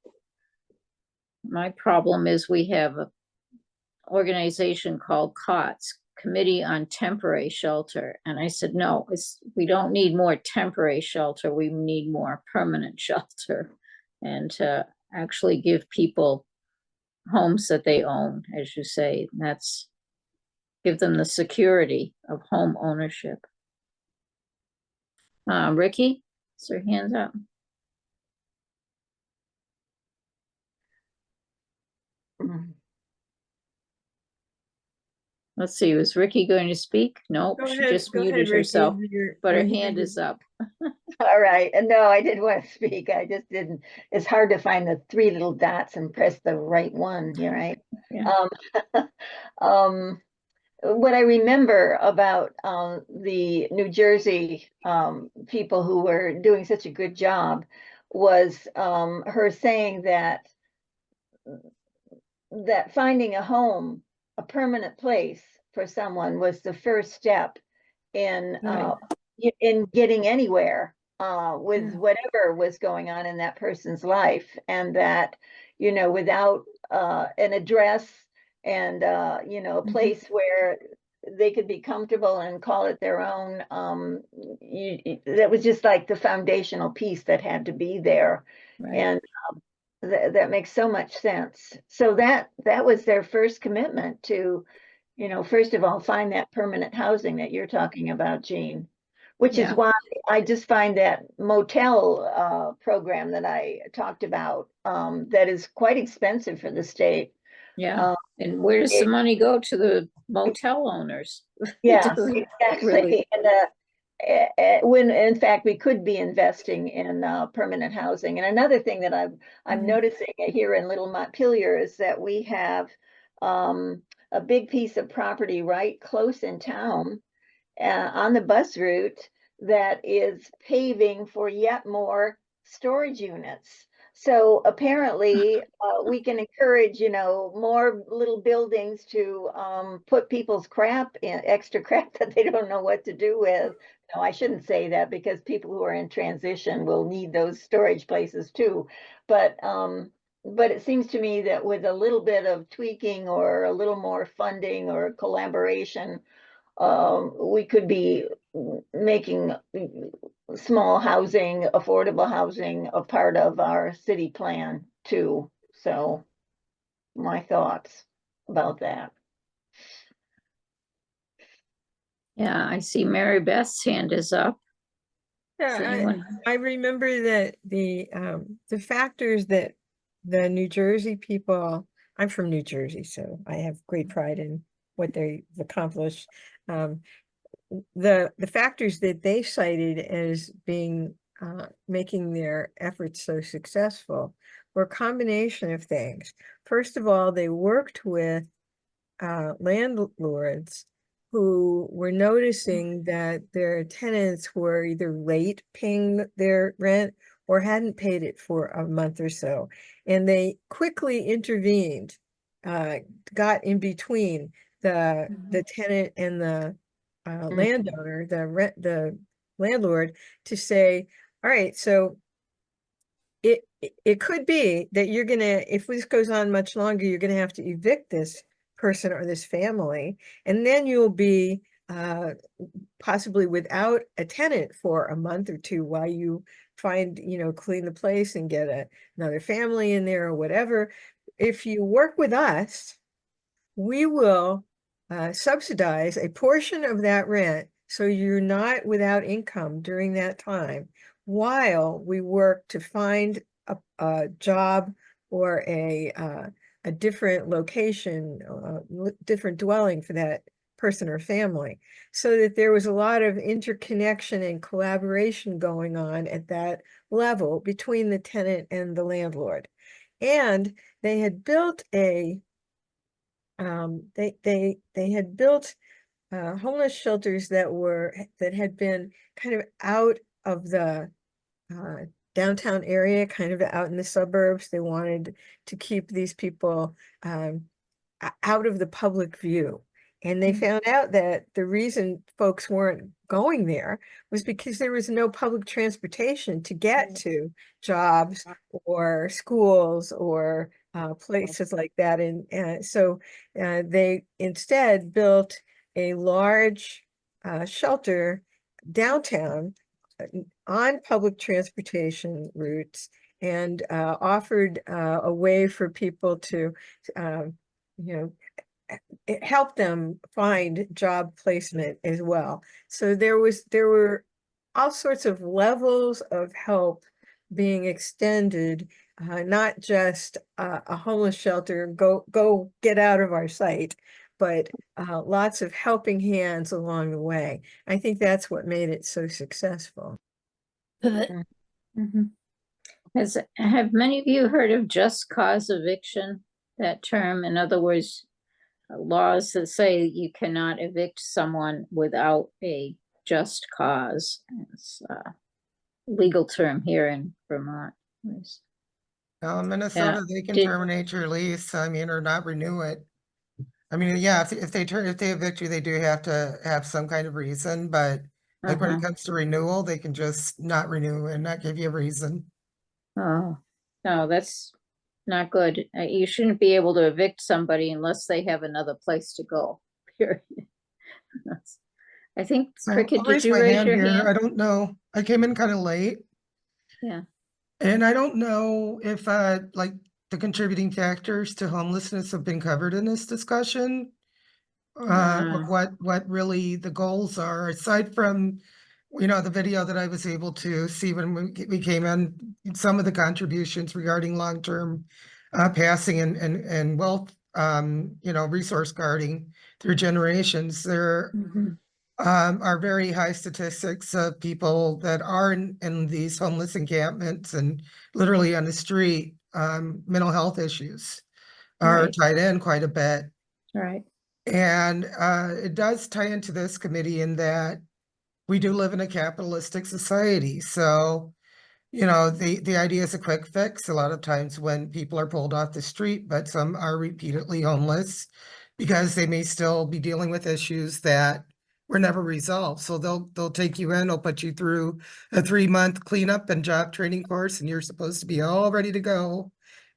[SPEAKER 1] My problem is we have an organization called COTS, Committee on Temporary Shelter. And I said, no, we don't need more temporary shelter. We need more permanent shelter, and to actually give people homes that they own, as you say. That's give them the security of home ownership. Ricky, is your hands up? Let's see, was Ricky going to speak? Nope, she just
[SPEAKER 7] Go ahead,
[SPEAKER 1] muted
[SPEAKER 7] Ricky.
[SPEAKER 1] herself, but her
[SPEAKER 7] Your
[SPEAKER 1] hand is up.
[SPEAKER 3] All right. And no, I didn't want to speak. I just didn't. It's hard to find the three little dots and press the right one. You're right.
[SPEAKER 1] Yeah.
[SPEAKER 3] What I remember about the New Jersey people who were doing such a good job was her saying that finding a home, a permanent place for someone was the first step in
[SPEAKER 1] Right.
[SPEAKER 3] in getting anywhere with
[SPEAKER 1] Yeah.
[SPEAKER 3] whatever was going on in that person's life, and that without an address and a place where they could be comfortable and call it their own, that was just like the foundational piece that had to be there.
[SPEAKER 1] Right.
[SPEAKER 3] And that makes so much sense. So that was their first commitment to, first of all, find that permanent housing that you're talking about, Jean, which is
[SPEAKER 1] Yeah.
[SPEAKER 3] why I just find that motel program that I talked about, that is quite expensive for the state.
[SPEAKER 1] Yeah. And where does the money go? To the motel owners?
[SPEAKER 3] Yeah,
[SPEAKER 1] Doesn't
[SPEAKER 3] exactly.
[SPEAKER 1] really.
[SPEAKER 3] And when in fact we could be investing in permanent housing. And another thing that I'm noticing here in Little Montpelier is that we have a big piece of property right close in town on the bus route that is paving for yet more storage units. So apparently we can encourage, more little buildings to put people's crap in, extra crap that they don't know what to do with. No, I shouldn't say that, because people who are in transition will need those storage places too. But it seems to me that with a little bit of tweaking or a little more funding or collaboration, we could be making small housing, affordable housing, a part of our city plan too. So my thoughts about that.
[SPEAKER 1] Yeah, I see Mary Beth's hand is up. Does
[SPEAKER 7] Yeah,
[SPEAKER 1] anyone?
[SPEAKER 7] I remember that the factors that the New Jersey people, I'm from New Jersey, so I have great pride in what they've accomplished. The factors that they cited as being making their efforts so successful were a combination of things. First of all, they worked with landlords who were noticing that their tenants were either late paying their rent or hadn't paid it for a month or so. And they quickly intervened, got in between the tenant and the landowner, the landlord, to say, all right, so it could be that you're gonna, if this goes on much longer, you're gonna have to evict this person or this family, and then you'll be possibly without a tenant for a month or two while you find, clean the place and get another family in there or whatever. If you work with us, we will subsidize a portion of that rent so you're not without income during that time, while we work to find a job or a a different location, different dwelling for that person or family, so that there was a lot of interconnection and collaboration going on at that level between the tenant and the landlord. And they had built a they had built homeless shelters that had been kind of out of the downtown area, kind of out in the suburbs. They wanted to keep these people out of the public view. And they found out that the reason folks weren't going there was because there was no public transportation to get to jobs or schools or places like that. And so they instead built a large shelter downtown on public transportation routes, and offered a way for people to, it helped them find job placement as well. So there were all sorts of levels of help being extended, not just a homeless shelter, go get out of our sight, but lots of helping hands along the way. I think that's what made it so successful.
[SPEAKER 1] Have many of you heard of just cause eviction, that term? In other words, laws that say you cannot evict someone without a just cause. It's a legal term here in Vermont.
[SPEAKER 11] Minnesota, they can terminate your lease, I mean, or not renew it. I mean, yeah, if they evict you, they do have to have some kind of reason, but like when it comes to renewal, they can just not renew and not give you a reason.
[SPEAKER 1] Oh, no, that's not good. You shouldn't be able to evict somebody unless they have another place to go, period. I think,
[SPEAKER 11] So
[SPEAKER 1] Cricket,
[SPEAKER 11] I'll
[SPEAKER 1] did you
[SPEAKER 11] my
[SPEAKER 1] raise your
[SPEAKER 11] here.
[SPEAKER 1] hand?
[SPEAKER 11] I don't know. I came in kind of late.
[SPEAKER 1] Yeah.
[SPEAKER 11] And I don't know if like the contributing factors to homelessness have been covered in this discussion. Or what really the goals are, aside from, the video that I was able to see when we came in, some of the contributions regarding long-term passing and wealth, resource guarding through generations. There are very high statistics of people that are in these homeless encampments and literally on the street. Mental health issues are tied in quite a bit.
[SPEAKER 1] Right.
[SPEAKER 11] And it does tie into this committee in that we do live in a capitalistic society. So, the idea is a quick fix a lot of times when people are pulled off the street, but some are repeatedly homeless because they may still be dealing with issues that were never resolved. So they'll take you in, they'll put you through a 3-month cleanup and job training course, and you're supposed to be all ready to go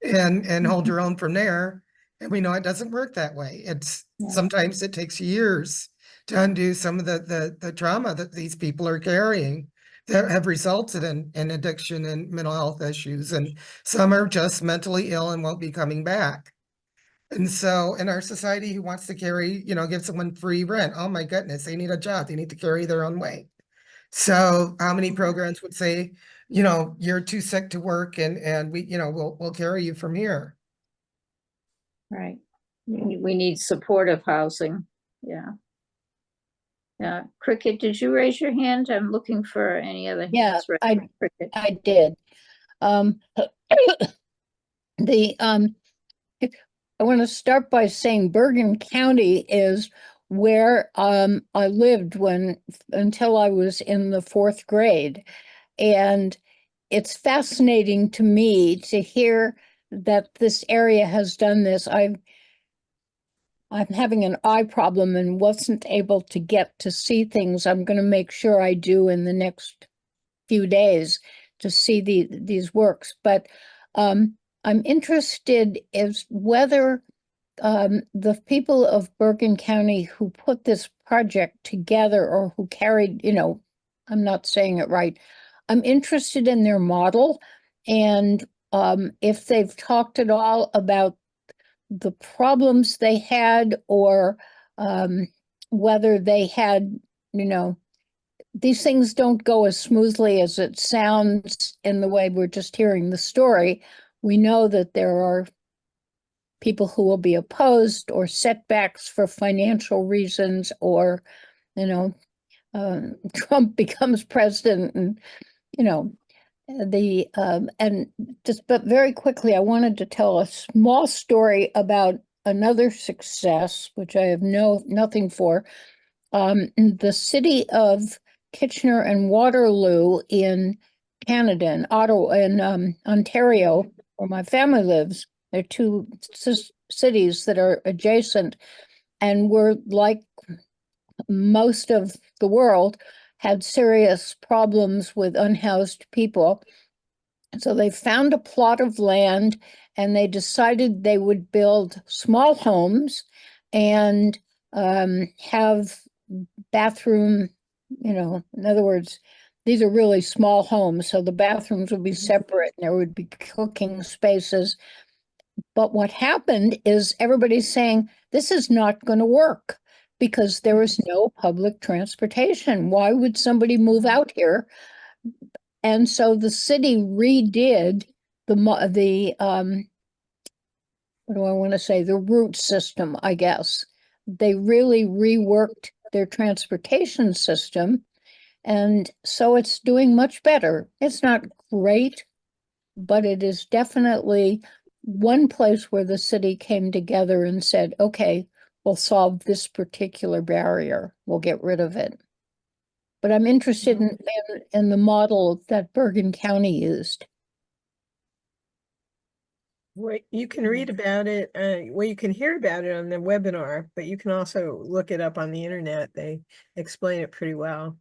[SPEAKER 11] and hold your own from there. And we know it doesn't work that way. Sometimes it takes years to undo some of the trauma that these people are carrying that have resulted in addiction and mental health issues. And some are just mentally ill and won't be coming back. And so in our society, who wants to carry, give someone free rent? Oh my goodness, they need a job. They need to carry their own weight. So how many programs would say, you're too sick to work and we, we'll carry you from here.
[SPEAKER 1] Right. We need supportive housing. Yeah. Cricket, did you raise your hand? I'm looking for any other hands.
[SPEAKER 9] Yeah, I did. I want to start by saying Bergen County is where I lived until I was in the 4th grade. And it's fascinating to me to hear that this area has done this. I'm having an eye problem and wasn't able to get to see things. I'm going to make sure I do in the next few days to see these works. But I'm interested as whether the people of Bergen County who put this project together or who carried, I'm not saying it right. I'm interested in their model and if they've talked at all about the problems they had or whether they had, these things don't go as smoothly as it sounds in the way we're just hearing the story. We know that there are people who will be opposed or setbacks for financial reasons, or, you know, Trump becomes president, and, you know, but very quickly, I wanted to tell a small story about another success, which I have nothing for. In the city of Kitchener and Waterloo in Canada, in Ottawa, in Ontario, where my family lives, there are two cities that are adjacent, and we're like most of the world, had serious problems with unhoused people. So they found a plot of land and they decided they would build small homes and have bathroom, you know, in other words, these are really small homes. So the bathrooms would be separate and there would be cooking spaces. But what happened is everybody's saying, this is not going to work because there is no public transportation. Why would somebody move out here? And so the city redid the what do I want to say? The route system, I guess. They really reworked their transportation system. And so it's doing much better. It's not great, but it is definitely one place where the city came together and said, okay, we'll solve this particular barrier. We'll get rid of it. But I'm interested in the model that Bergen County used.
[SPEAKER 7] Well, you can read about it. Well, you can hear about it on the webinar, but you can also look it up on the internet. They explain it pretty well.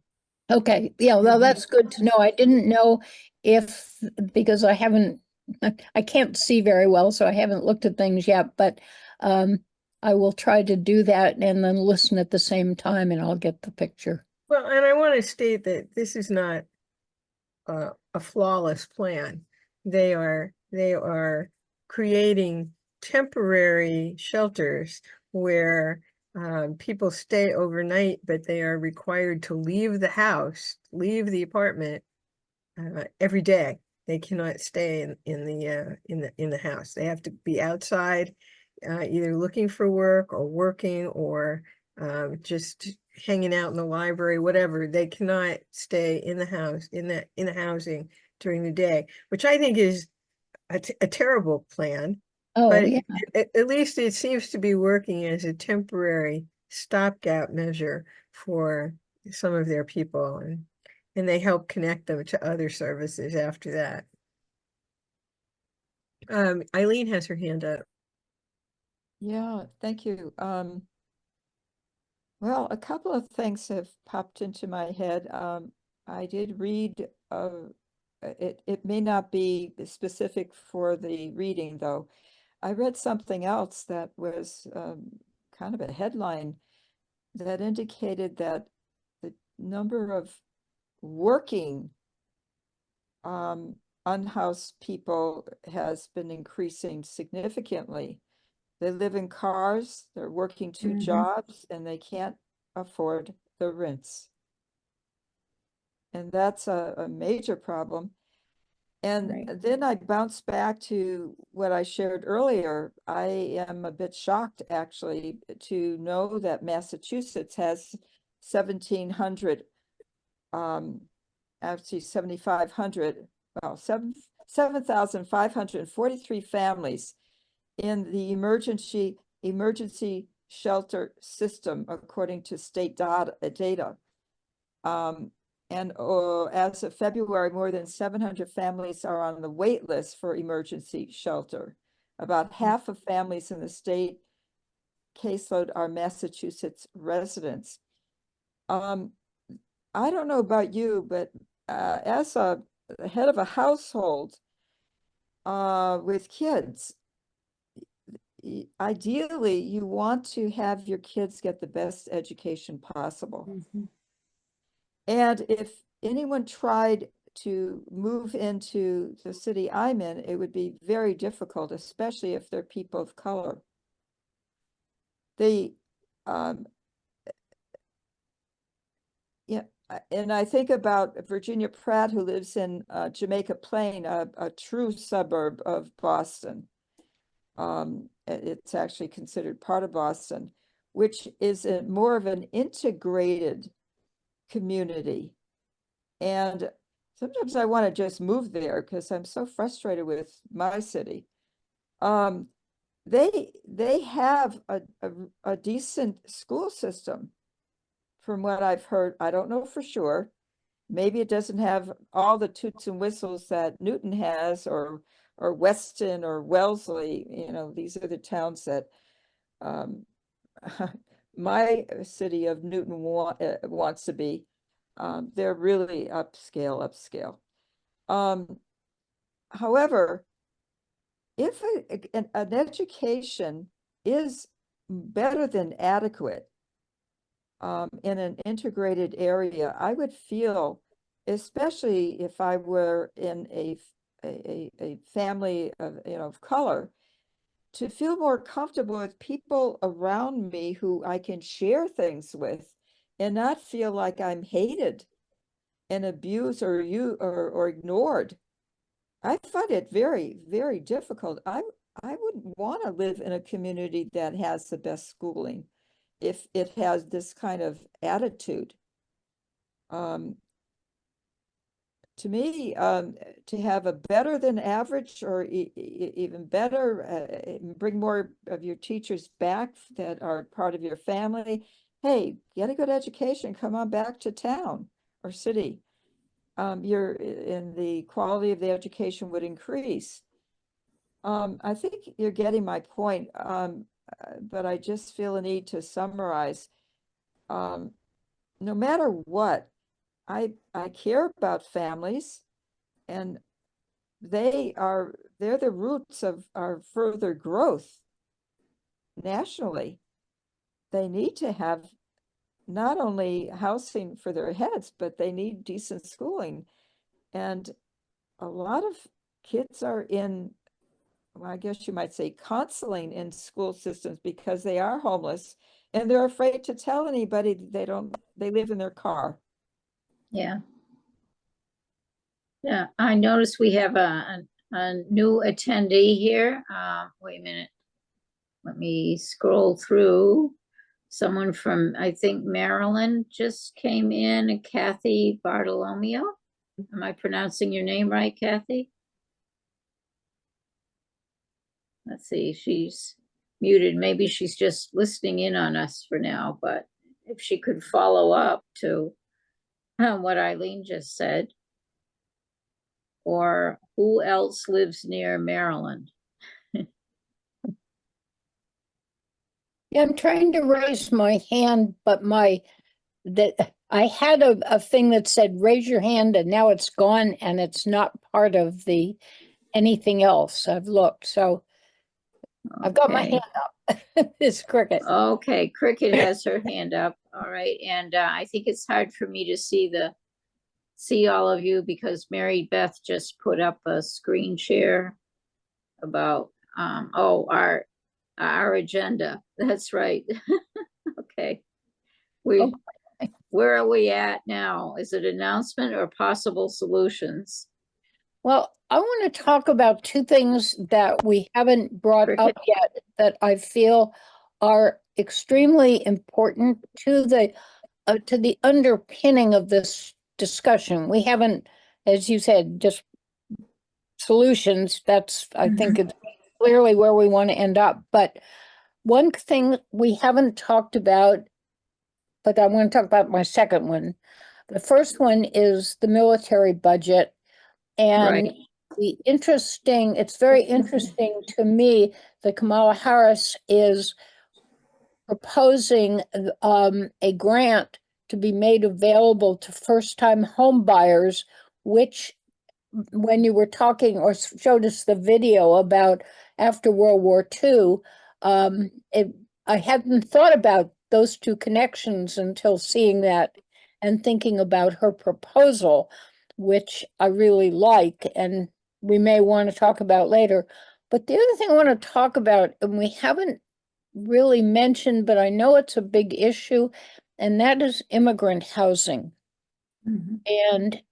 [SPEAKER 9] Okay, yeah, well, that's good to know. I didn't know if, because I can't see very well, so I haven't looked at things yet, but I will try to do that and then listen at the same time and I'll get the picture.
[SPEAKER 7] Well, and I want to state that this is not a flawless plan. They are creating temporary shelters where people stay overnight, but they are required to leave the house, leave the apartment every day. They cannot stay in the house. They have to be outside, either looking for work or working or just hanging out in the library, whatever. They cannot stay in the house, in the housing during the day, which I think is a terrible plan.
[SPEAKER 9] Oh,
[SPEAKER 7] but
[SPEAKER 9] yeah.
[SPEAKER 7] At least it seems to be working as a temporary stopgap measure for some of their people, and they help connect them to other services after that. Eileen has her hand up.
[SPEAKER 5] Yeah, thank you. Well, a couple of things have popped into my head. I did read, it may not be specific for the reading, though. I read something else that was kind of a headline that indicated that the number of working unhoused people has been increasing significantly. They live in cars, they're working two jobs, and they can't afford the rents. And that's a major problem. And then I bounce back to what I shared earlier. I am a bit shocked, actually, to know that Massachusetts has 1,700, actually 7,500, well, 7,543 families in the emergency shelter system, according to state data. And as of February, more than 700 families are on the wait list for emergency shelter. About half of families in the state caseload are Massachusetts residents. I don't know about you, but as a head of a household with kids, ideally, you want to have your kids get the best education possible. And if anyone tried to move into the city I'm in, it would be very difficult, especially if they're people of color. Yeah, and I think about Virginia Pratt, who lives in Jamaica Plain, a true suburb of Boston. It's actually considered part of Boston, which is more of an integrated community. And sometimes I want to just move there because I'm so frustrated with my city. They have a decent school system from what I've heard. I don't know for sure. Maybe it doesn't have all the toots and whistles that Newton has, or Weston or Wellesley. You know, these are the towns that my city of Newton wants to be. They're really upscale. However, if an education is better than adequate in an integrated area, I would feel, especially if I were in a family of, of color, to feel more comfortable with people around me who I can share things with and not feel like I'm hated and abused or ignored. I find it very, very difficult. I wouldn't want to live in a community that has the best schooling if it has this kind of attitude. To me, to have a better than average or even better, bring more of your teachers back that are part of your family. Hey, get a good education, come on back to town or city. The quality of the education would increase. I think you're getting my point, but I just feel a need to summarize. No matter what, I care about families, and they're the roots of our further growth nationally. They need to have not only housing for their heads, but they need decent schooling. And a lot of kids are in, well, I guess you might say, counseling in school systems because they are homeless and they're afraid to tell anybody they live in their car.
[SPEAKER 1] Yeah. Yeah, I noticed we have a new attendee here. Wait a minute. Let me scroll through. Someone from, I think, Maryland just came in, Kathy Bartolomeo. Am I pronouncing your name right, Kathy? Let's see, she's muted. Maybe she's just listening in on us for now, but if she could follow up to what Eileen just said. Or who else lives near Maryland?
[SPEAKER 9] Yeah, I'm trying to raise my hand, but I had a thing that said raise your hand, and now it's gone, and it's not part of the anything else. I've looked, so I've got my hand up. It's Cricket.
[SPEAKER 1] Okay, Cricket has her hand up. All right, and I think it's hard for me to see all of you because Mary Beth just put up a screen share about our agenda. That's right. Okay. Where are we at now? Is it announcement or possible solutions?
[SPEAKER 9] Well, I want to talk about two things that we haven't brought up yet that I feel are extremely important to the underpinning of this discussion. We haven't, as you said, just solutions. That's, I think it's clearly where we want to end up. But one thing we haven't talked about, but I want to talk about my second one. The first one is the military budget. And it's very interesting to me that Kamala Harris is proposing a grant to be made available to first-time home buyers, which when you were talking or showed us the video about after World War II, I hadn't thought about those two connections until seeing that and thinking about her proposal, which I really like, and we may want to talk about later. But the other thing I want to talk about, and we haven't really mentioned, but I know it's a big issue, and that is immigrant housing. And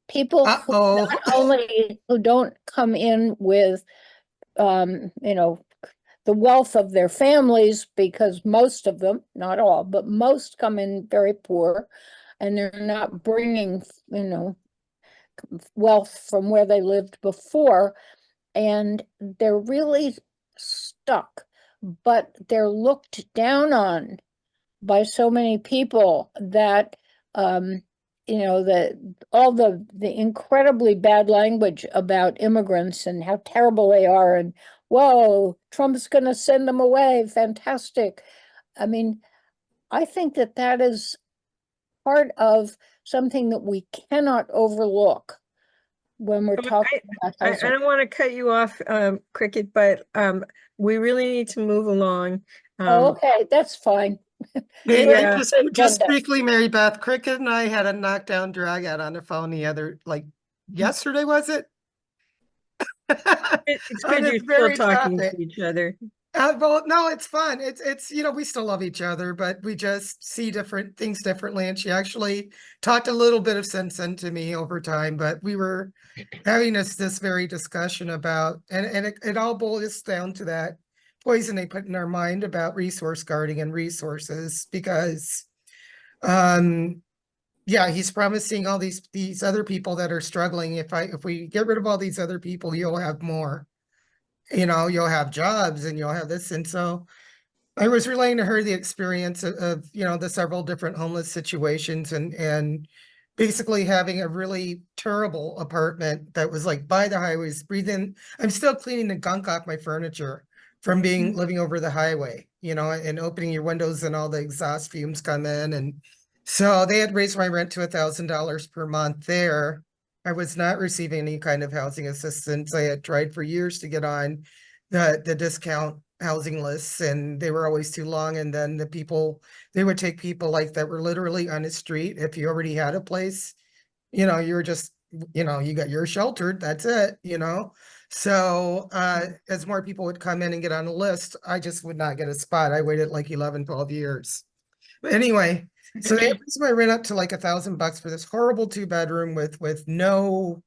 [SPEAKER 9] people who not only who don't come in with the wealth of their families, because most of them, not all, but most come in very poor, and they're not bringing, wealth from where they lived before, and they're really stuck, but they're looked down on by so many people that all the incredibly bad language about immigrants and how terrible they are, and whoa, Trump's going to send them away, fantastic. I mean, I think that that is part of something that we cannot overlook when we're talking about
[SPEAKER 7] I
[SPEAKER 9] housing.
[SPEAKER 7] don't want to cut you off, Cricket, but we really need to move along.
[SPEAKER 9] Okay, that's fine.
[SPEAKER 7] Yeah.
[SPEAKER 11] Just briefly, Mary Beth, Cricket and I had a knockdown drag out on the phone yesterday, was it?
[SPEAKER 7] It's good you're still talking to each other.
[SPEAKER 11] Well, no, it's fun. It's we still love each other, but we just see different things differently. And she actually talked a little bit of sense into me over time, but we were having this very discussion about, and it all boils down to that poison they put in our mind about resource guarding and resources, because yeah, he's promising all these other people that are struggling, if we get rid of all these other people, you'll have more. You'll have jobs and you'll have this. And so I was relaying to her the experience of the several different homeless situations, and basically having a really terrible apartment that was like by the highways, breathing. I'm still cleaning the gunk off my furniture from living over the highway, and opening your windows and all the exhaust fumes come in. And so they had raised my rent to $1,000 per month there. I was not receiving any kind of housing assistance. I had tried for years to get on the discount housing lists, and they were always too long. And then they would take people like that were literally on the street. If you already had a place, you were just, you got your sheltered, that's it, So as more people would come in and get on the list, I just would not get a spot. I waited like 11, 12 years. But anyway, so they raised my rent up to like $1,000 for this horrible 2-bedroom with no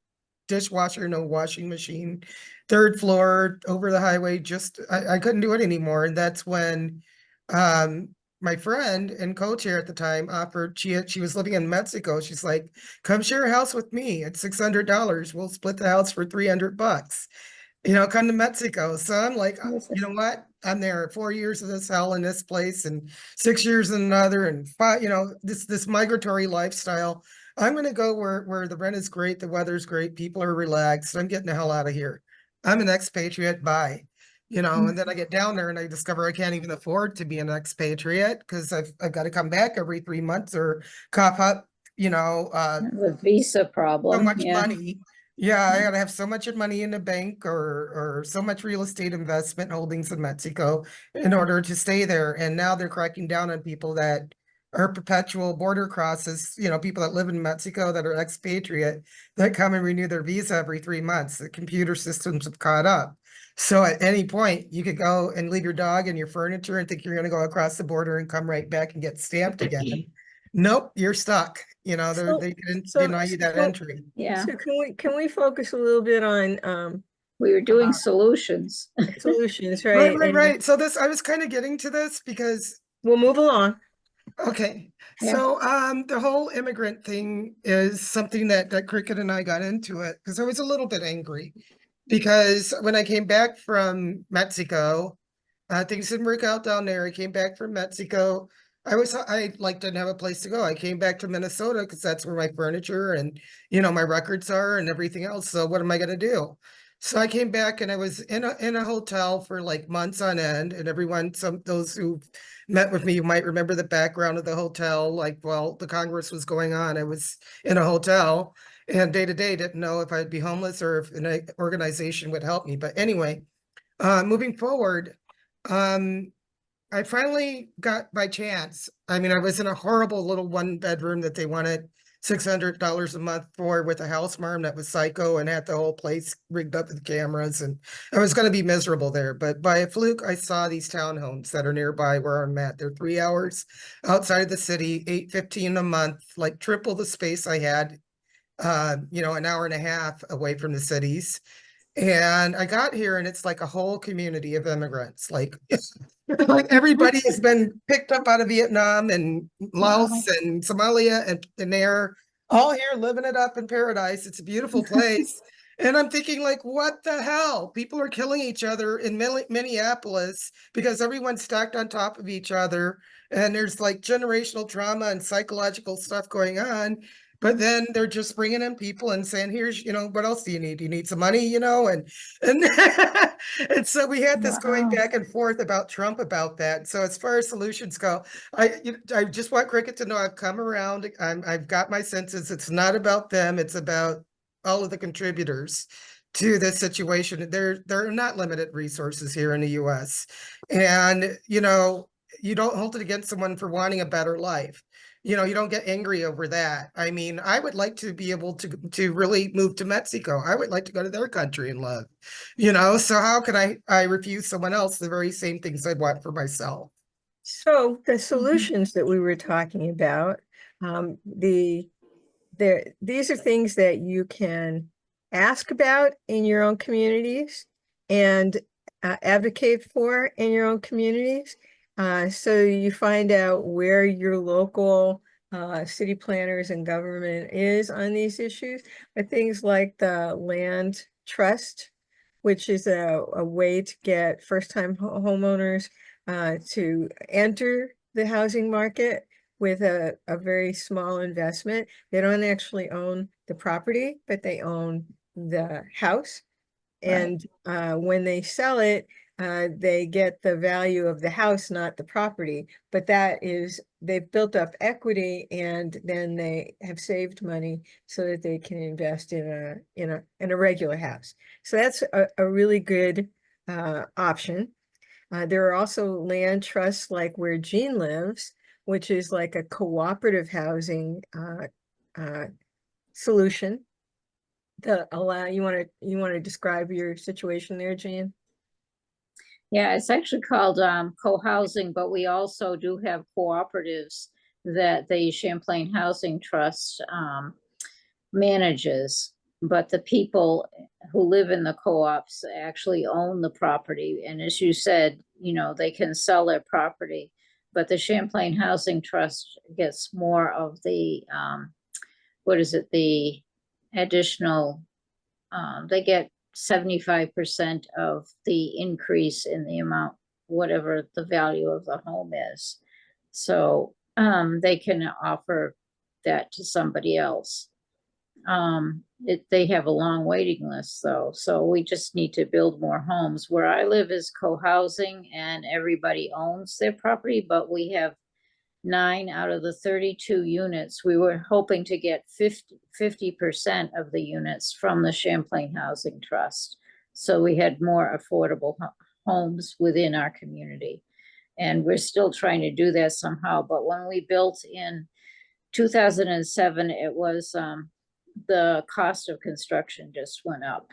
[SPEAKER 11] dishwasher, no washing machine, 3rd floor over the highway. Just I couldn't do it anymore. And that's when my friend and co-chair at the time offered, she was living in Mexico. She's like, come share a house with me at $600. We'll split the house for $300. Come to Mexico. So I'm like, you know what? I'm there 4 years of this hell in this place and 6 years in another, and 5, this migratory lifestyle. I'm going to go where the rent is great, the weather's great, people are relaxed. I'm getting the hell out of here. I'm an expatriate. Bye. And then I get down there and I discover I can't even afford to be an expatriate, because I've got to come back every 3 months or cough up,
[SPEAKER 1] The visa problem.
[SPEAKER 11] so much money. Yeah, I gotta have so much money in the bank or so much real estate investment holdings in Mexico in order to stay there. And now they're cracking down on people that are perpetual border crosses, people that live in Mexico that are expatriate that come and renew their visa every 3 months. The computer systems have caught up. So at any point, you could go and leave your dog and your furniture and think you're gonna go across the border and come right back and get stamped again. Nope, you're stuck. They didn't deny you that entry.
[SPEAKER 1] Yeah.
[SPEAKER 7] So can we focus a little bit on
[SPEAKER 1] We were doing solutions.
[SPEAKER 7] solutions, right?
[SPEAKER 11] Right. So I was kind of getting to this because
[SPEAKER 7] we'll move along.
[SPEAKER 11] Okay.
[SPEAKER 1] Yeah.
[SPEAKER 11] So the whole immigrant thing is something that Cricket and I got into it because I was a little bit angry, because when I came back from Mexico, things didn't work out down there. I came back from Mexico. I didn't have a place to go. I came back to Minnesota because that's where my furniture and my records are and everything else. So what am I gonna do? So I came back and I was in a hotel for like months on end, and those who met with me, you might remember the background of the hotel. Like, well, the Congress was going on. I was in a hotel, and day to day didn't know if I'd be homeless or if an organization would help me. But anyway, moving forward, I finally got, by chance, I was in a horrible little 1-bedroom that they wanted $600 a month for, with a house marm that was psycho and had the whole place rigged up with cameras, and I was going to be miserable there. But by a fluke, I saw these townhomes that are nearby where I'm at. They're 3 hours outside of the city, $815 a month, like triple the space I had, an hour and a half away from the cities. And I got here and it's like a whole community of immigrants. Like, like everybody's been picked up out of Vietnam and Laos and Somalia, and they're all here living it up in paradise. It's a beautiful place. And I'm thinking, like, what the hell? People are killing each other in Minneapolis because everyone's stacked on top of each other. And there's like generational trauma and psychological stuff going on. But then they're just bringing in people and saying, here's, what else do you need? Do you need some money, and and so we had this going back and forth about Trump about that. So as far as solutions go, I just want Cricket to know I've come around. I've got my senses. It's not about them. It's about all of the contributors to this situation. There are not limited resources here in the US. And, you don't hold it against someone for wanting a better life. You don't get angry over that. I mean, I would like to be able to really move to Mexico. I would like to go to their country and live, so how can I refuse someone else the very same things I'd want for myself?
[SPEAKER 7] So the solutions that we were talking about, these are things that you can ask about in your own communities and advocate for in your own communities. So you find out where your local city planners and government is on these issues. But things like the land trust, which is a way to get first-time homeowners to enter the housing market with a very small investment. They don't actually own the property, but they own the house. And when they sell it, they get the value of the house, not the property. But they've built up equity, and then they have saved money so that they can invest in a regular house. So that's a really good option. There are also land trusts like where Jean lives, which is like a cooperative housing solution. You want to describe your situation there, Jean?
[SPEAKER 1] Yeah, it's actually called co-housing, but we also do have cooperatives that the Champlain Housing Trust manages. But the people who live in the co-ops actually own the property. And as you said, they can sell their property. But the Champlain Housing Trust gets more of the, the additional, they get 75% of the increase in the amount, whatever the value of the home is. So they can offer that to somebody else. They have a long waiting list though, so we just need to build more homes. Where I live is co-housing and everybody owns their property, but we have 9 out of the 32 units. We were hoping to get 50% of the units from the Champlain Housing Trust. So we had more affordable homes within our community. And we're still trying to do that somehow. But when we built in 2007, it was the cost of construction just went up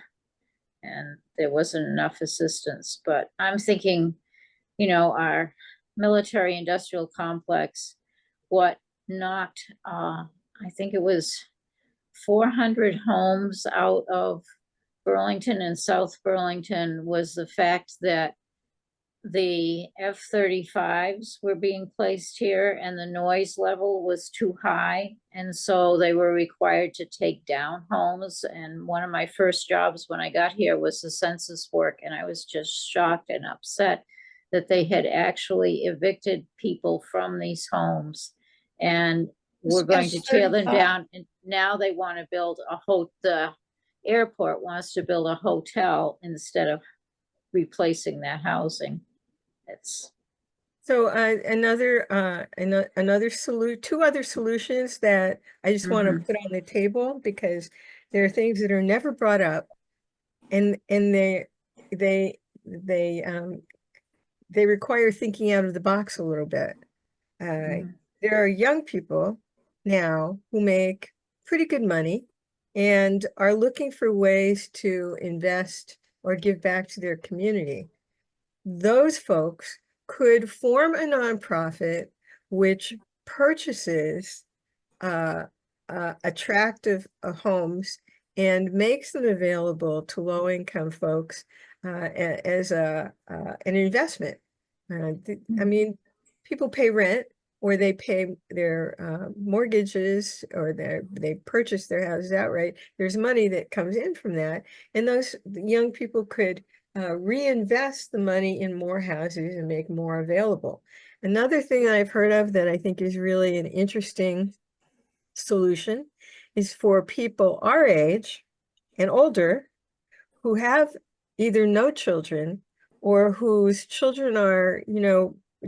[SPEAKER 1] and there wasn't enough assistance. But I'm thinking, our military industrial complex, what knocked, I think it was 400 homes out of Burlington and South Burlington, was the fact that the F-35s were being placed here and the noise level was too high. And so they were required to take down homes. And one of my first jobs when I got here was the census work. And I was just shocked and upset that they had actually evicted people from these homes and were going to tear them down. And now they want to build the airport wants to build a hotel instead of replacing that housing.
[SPEAKER 7] So two other solutions that I just want to put on the table, because there are things that are never brought up, and they require thinking out of the box a little bit. There are young people now who make pretty good money and are looking for ways to invest or give back to their community. Those folks could form a nonprofit which purchases attractive homes and makes them available to low-income folks as an investment. I mean, people pay rent, or they pay their mortgages, or they purchase their houses outright. There's money that comes in from that, and those young people could reinvest the money in more houses and make more available. Another thing I've heard of that I think is really an interesting solution is for people our age and older who have either no children or whose children are,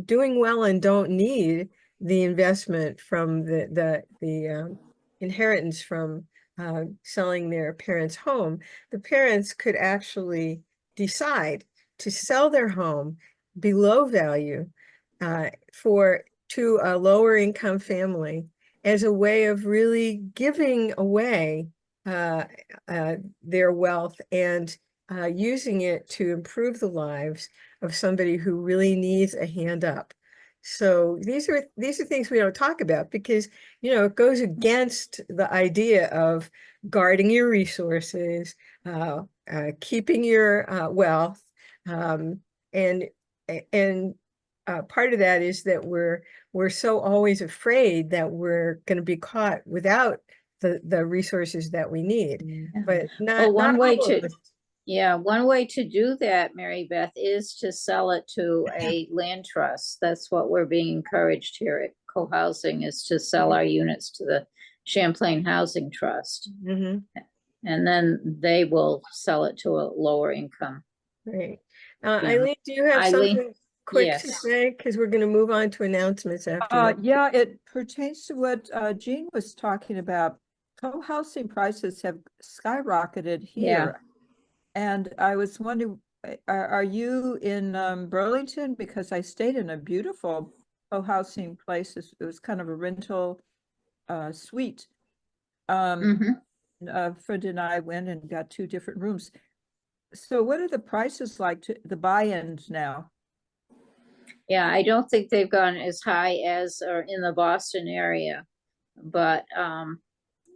[SPEAKER 7] doing well and don't need the investment from the inheritance from selling their parents' home. The parents could actually decide to sell their home below value to a lower income family as a way of really giving away their wealth and using it to improve the lives of somebody who really needs a hand up. So these are things we don't talk about because, it goes against the idea of guarding your resources, keeping your wealth, and part of that is that we're so always afraid that we're going to be caught without the resources that we need. But not
[SPEAKER 1] one way
[SPEAKER 7] all of
[SPEAKER 1] to
[SPEAKER 7] us.
[SPEAKER 1] Yeah, one way to do that, Mary Beth, is to sell it to a land trust. That's what we're being encouraged here at Co-Housing, is to sell our units to the Champlain Housing Trust.
[SPEAKER 7] Mm-hmm.
[SPEAKER 1] And then they will sell it to a lower income.
[SPEAKER 7] Great.
[SPEAKER 1] Yeah.
[SPEAKER 7] Eileen, do you have
[SPEAKER 1] Eileen,
[SPEAKER 7] something quick to
[SPEAKER 1] yes.
[SPEAKER 7] say? Because we're going to move on to announcements after that.
[SPEAKER 5] Yeah, it pertains to what Jean was talking about. Co-housing prices have skyrocketed here. And I was wondering, are you in Burlington? Because I stayed in a beautiful co-housing place. It was kind of a rental suite. Fred and I went and got 2 different rooms. So what are the prices like to the buy-ins now?
[SPEAKER 1] Yeah, I don't think they've gone as high as or in the Boston area, but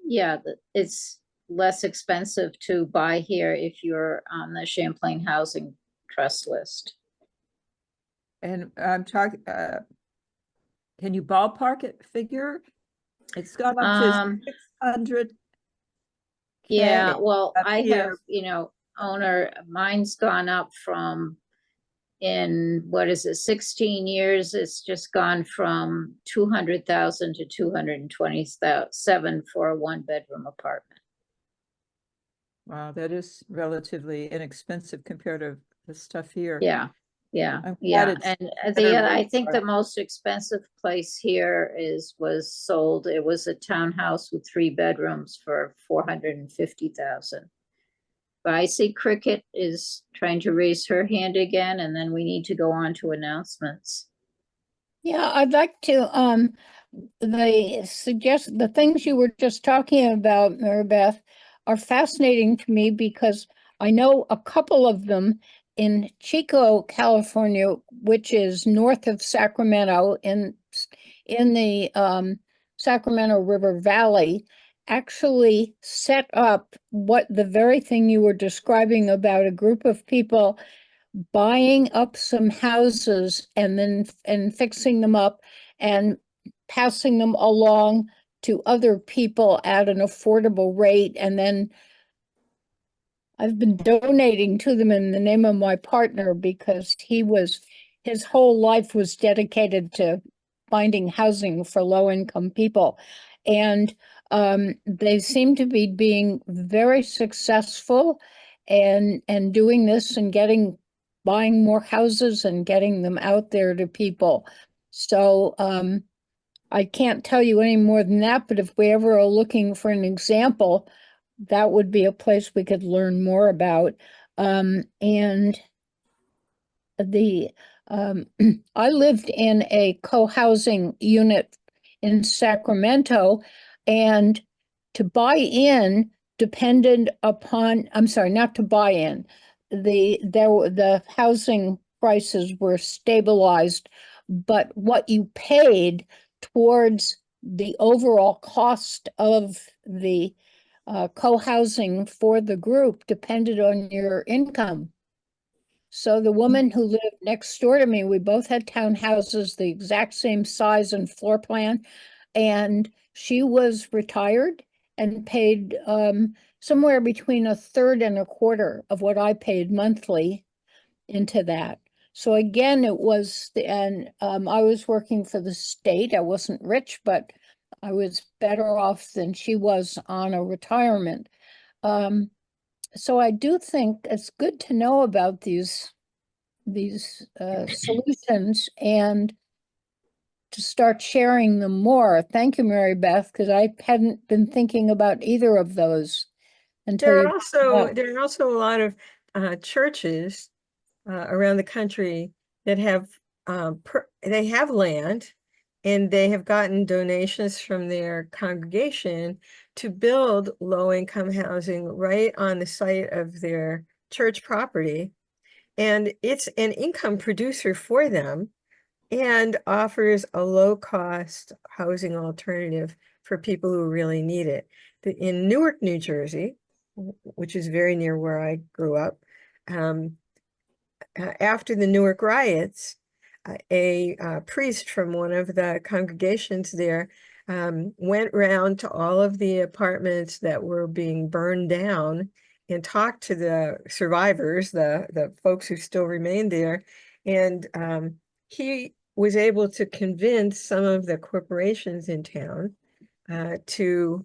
[SPEAKER 1] yeah, it's less expensive to buy here if you're on the Champlain Housing Trust list.
[SPEAKER 5] And I'm talking, can you ballpark it figure? It's gone up to 600.
[SPEAKER 1] Yeah, well, I
[SPEAKER 5] here.
[SPEAKER 1] have, mine's gone up from, in what is it, 16 years, it's just gone from 200,000 to 227 for a 1-bedroom apartment.
[SPEAKER 5] Wow, that is relatively inexpensive compared to the stuff here.
[SPEAKER 1] Yeah.
[SPEAKER 5] I'm glad
[SPEAKER 1] Yeah,
[SPEAKER 5] it's
[SPEAKER 1] and
[SPEAKER 5] better
[SPEAKER 1] I
[SPEAKER 5] rates
[SPEAKER 1] think
[SPEAKER 5] are.
[SPEAKER 1] the most expensive place here was sold. It was a townhouse with 3 bedrooms for 450,000. But I see Cricket is trying to raise her hand again, and then we need to go on to announcements.
[SPEAKER 9] Yeah, I'd like to the things you were just talking about, Mary Beth, are fascinating to me because I know a couple of them in Chico, California, which is north of Sacramento in the Sacramento River Valley, actually set up what the very thing you were describing about a group of people buying up some houses and fixing them up and passing them along to other people at an affordable rate. And then I've been donating to them in the name of my partner because his whole life was dedicated to finding housing for low-income people. And they seem to be being very successful and doing this and buying more houses and getting them out there to people. So I can't tell you any more than that, but if we ever are looking for an example, that would be a place we could learn more about. And I lived in a co-housing unit in Sacramento, and to buy in depended upon, I'm sorry, not to buy in. The housing prices were stabilized, but what you paid towards the overall cost of the co-housing for the group depended on your income. So the woman who lived next door to me, we both had townhouses, the exact same size and floor plan, and she was retired and paid somewhere between a third and a quarter of what I paid monthly into that. So again, it was, and I was working for the state. I wasn't rich, but I was better off than she was on a retirement. So I do think it's good to know about these solutions and to start sharing them more. Thank you, Mary Beth, because I hadn't been thinking about either of those until
[SPEAKER 7] There
[SPEAKER 9] you.
[SPEAKER 7] are also a lot of churches around the country that have they have land, and they have gotten donations from their congregation to build low-income housing right on the site of their church property. And it's an income producer for them and offers a low-cost housing alternative for people who really need it. In Newark, New Jersey, which is very near where I grew up, after the Newark riots, a priest from one of the congregations there went round to all of the apartments that were being burned down and talked to the survivors, the folks who still remained there. And he was able to convince some of the corporations in town to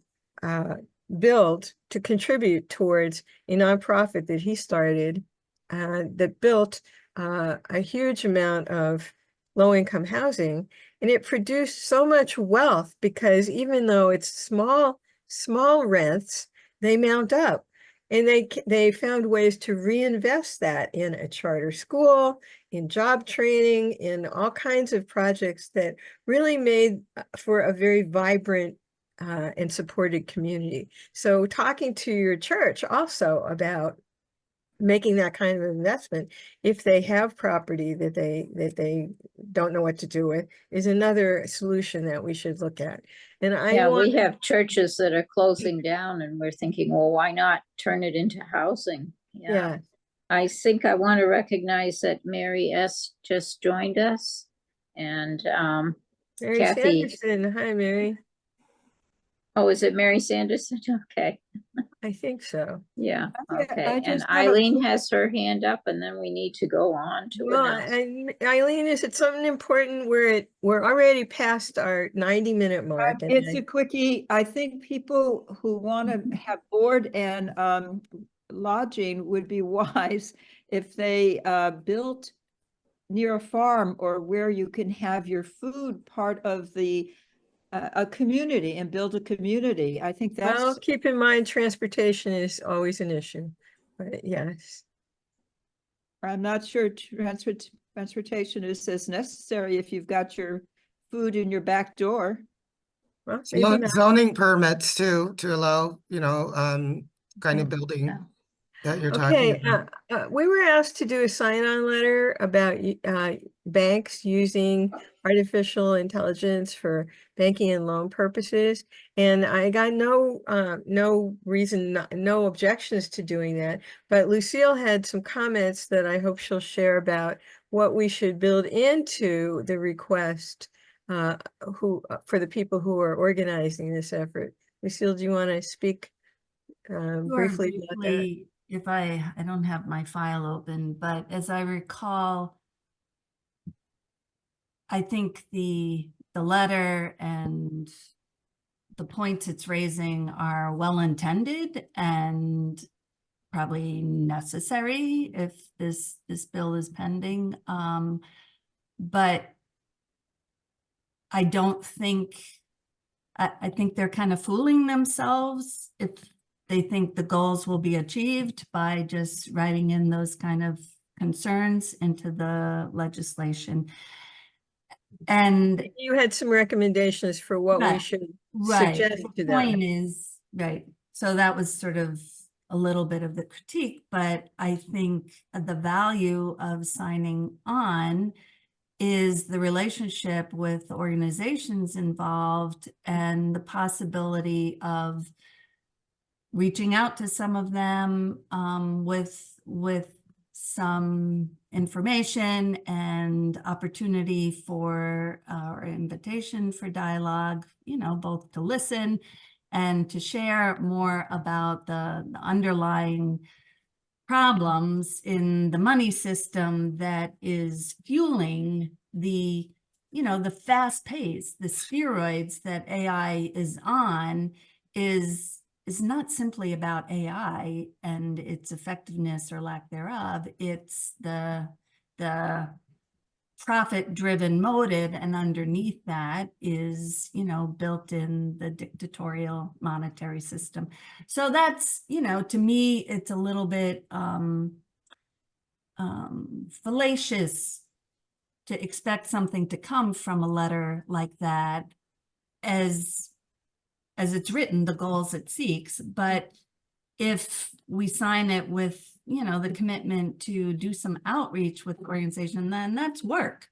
[SPEAKER 7] contribute towards a nonprofit that he started that built a huge amount of low-income housing, and it produced so much wealth because even though it's small rents, they mount up, and they found ways to reinvest that in a charter school, in job training, in all kinds of projects that really made for a very vibrant and supported community. So talking to your church also about making that kind of investment, if they have property that they don't know what to do with, is another solution that we should look at. And
[SPEAKER 1] we have churches that are closing down, and we're thinking, well, why not turn it into housing?
[SPEAKER 7] Yeah.
[SPEAKER 1] I think I want to recognize that Mary S. just joined us, and
[SPEAKER 7] Mary
[SPEAKER 1] Kathy.
[SPEAKER 7] Sanderson. Hi, Mary.
[SPEAKER 1] Oh, is it Mary Sanderson? Okay.
[SPEAKER 7] I think so.
[SPEAKER 1] Yeah,
[SPEAKER 5] I
[SPEAKER 1] okay. And
[SPEAKER 5] just have a
[SPEAKER 1] Eileen has her hand up, and then we need to go on to
[SPEAKER 7] Well,
[SPEAKER 1] announce.
[SPEAKER 7] and Eileen, is it something important? We're already past our 90-minute mark. And
[SPEAKER 5] It's a quickie. I think people who want to have board and lodging would be wise if they built near a farm or where you can have your food part of the a community and build a community. I think that's.
[SPEAKER 7] Well, keep in mind, transportation is always an issue, but yes.
[SPEAKER 5] I'm not sure transportation is as necessary if you've got your food in your back door.
[SPEAKER 7] Well,
[SPEAKER 11] zoning permits too, to allow, kind of building that you're talking about.
[SPEAKER 7] We were asked to do a sign-on letter about banks using artificial intelligence for banking and loan purposes, and I got no objections to doing that. But Lucille had some comments that I hope she'll share about what we should build into the request for the people who are organizing this effort. Lucille, do you want to speak briefly about that?
[SPEAKER 8] If I don't have my file open, but as I recall, I think the letter and the points it's raising are well-intended and probably necessary if this bill is pending. But I don't think, I think they're kind of fooling themselves if they think the goals will be achieved by just writing in those kind of concerns into the legislation. And
[SPEAKER 7] you had some recommendations for what we should suggest to them.
[SPEAKER 8] The point is, right. So that was sort of a little bit of the critique, but I think the value of signing on is the relationship with the organizations involved and the possibility of reaching out to some of them with some information and opportunity for or invitation for dialogue, you know, both to listen and to share more about the underlying problems in the money system that is fueling the, you know, the fast pace, the steroids that AI is on is not simply about AI and its effectiveness or lack thereof. It's the profit-driven motive, and underneath that is, you know, built in the dictatorial monetary system. So that's, you know, to me, it's a little bit fallacious to expect something to come from a letter like that as it's written, the goals it seeks. But if we sign it with, you know, the commitment to do some outreach with the organization, then that's work,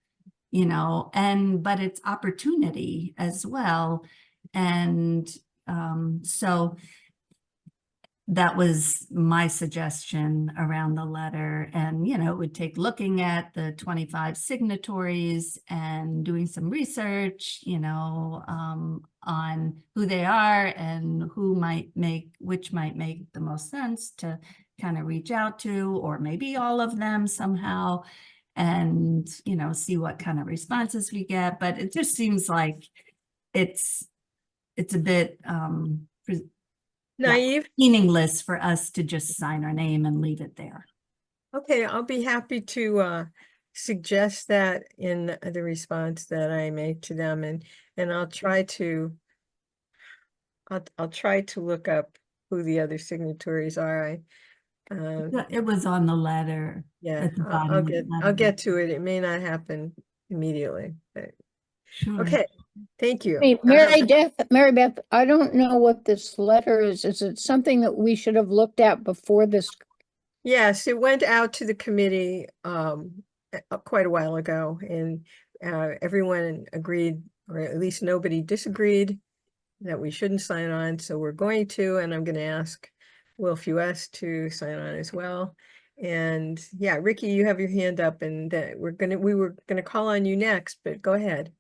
[SPEAKER 8] you know, but it's opportunity as well. And so that was my suggestion around the letter. And, you know, it would take looking at the 25 signatories and doing some research, you know, on who they are and which might make the most sense to kind of reach out to, or maybe all of them somehow, and, you know, see what kind of responses we get. But it just seems like it's a bit
[SPEAKER 7] naive,
[SPEAKER 8] meaningless for us to just sign our name and leave it there.
[SPEAKER 7] Okay, I'll be happy to suggest that in the response that I make to them, and I'll try to look up who the other signatories are.
[SPEAKER 8] It was on the letter.
[SPEAKER 7] Yeah,
[SPEAKER 8] at the bottom
[SPEAKER 7] I'll
[SPEAKER 8] of the
[SPEAKER 7] get
[SPEAKER 8] letter.
[SPEAKER 7] to it. It may not happen immediately, but
[SPEAKER 8] Sure.
[SPEAKER 7] okay. Thank you.
[SPEAKER 9] Hey, Mary Beth, I don't know what this letter is. Is it something that we should have looked at before this?
[SPEAKER 7] Yes, it went out to the committee quite a while ago, and everyone agreed, or at least nobody disagreed, that we shouldn't sign on. So we're going to, and I'm going to ask WILPF US to sign on as well. And yeah, Ricky, you have your hand up, and we were gonna call on you next, but go ahead.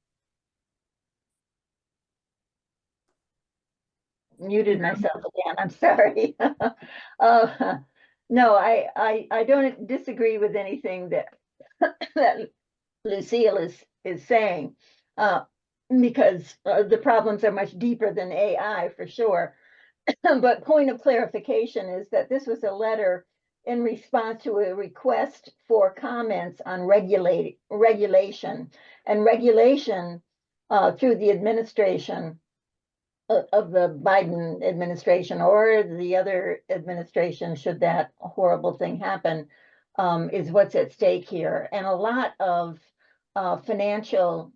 [SPEAKER 3] Muted myself again. I'm sorry. No, I don't disagree with anything that that Lucille is saying, because the problems are much deeper than AI for sure. But point of clarification is that this was a letter in response to a request for comments on regulation and regulation through the administration of the Biden administration or the other administration, should that horrible thing happen, is what's at stake here. And a lot of financial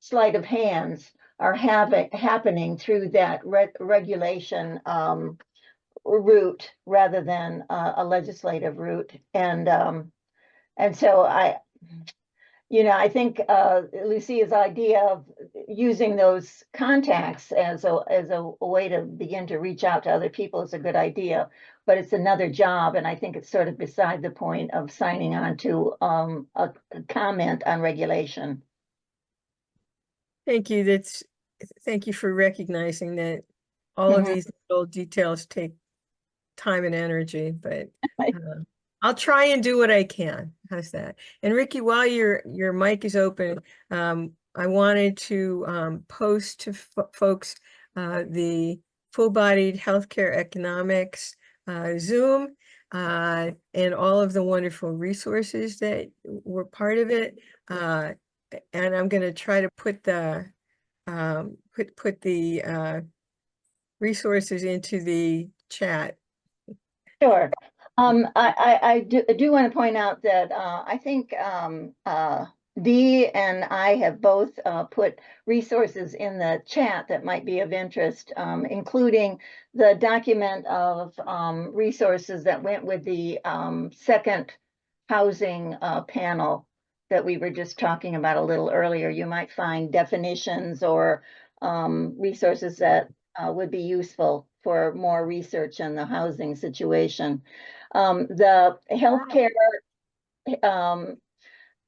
[SPEAKER 3] sleight of hands are happening through that regulation route rather than a legislative route. And so I think Lucia's idea of using those contacts as a way to begin to reach out to other people is a good idea, but it's another job, and I think it's sort of beside the point of signing on to a comment on regulation.
[SPEAKER 7] Thank you. Thank you for recognizing that all of these little details take time and energy, but I'll try and do what I can. How's that? And Ricky, while your mic is open, I wanted to post to folks the full-bodied healthcare economics Zoom and all of the wonderful resources that were part of it. And I'm going to try to put the resources into the chat.
[SPEAKER 3] Sure. I do want to point out that I think Dee and I have both put resources in the chat that might be of interest, including the document of resources that went with the second housing panel that we were just talking about a little earlier. You might find definitions or resources that would be useful for more research on the housing situation. The healthcare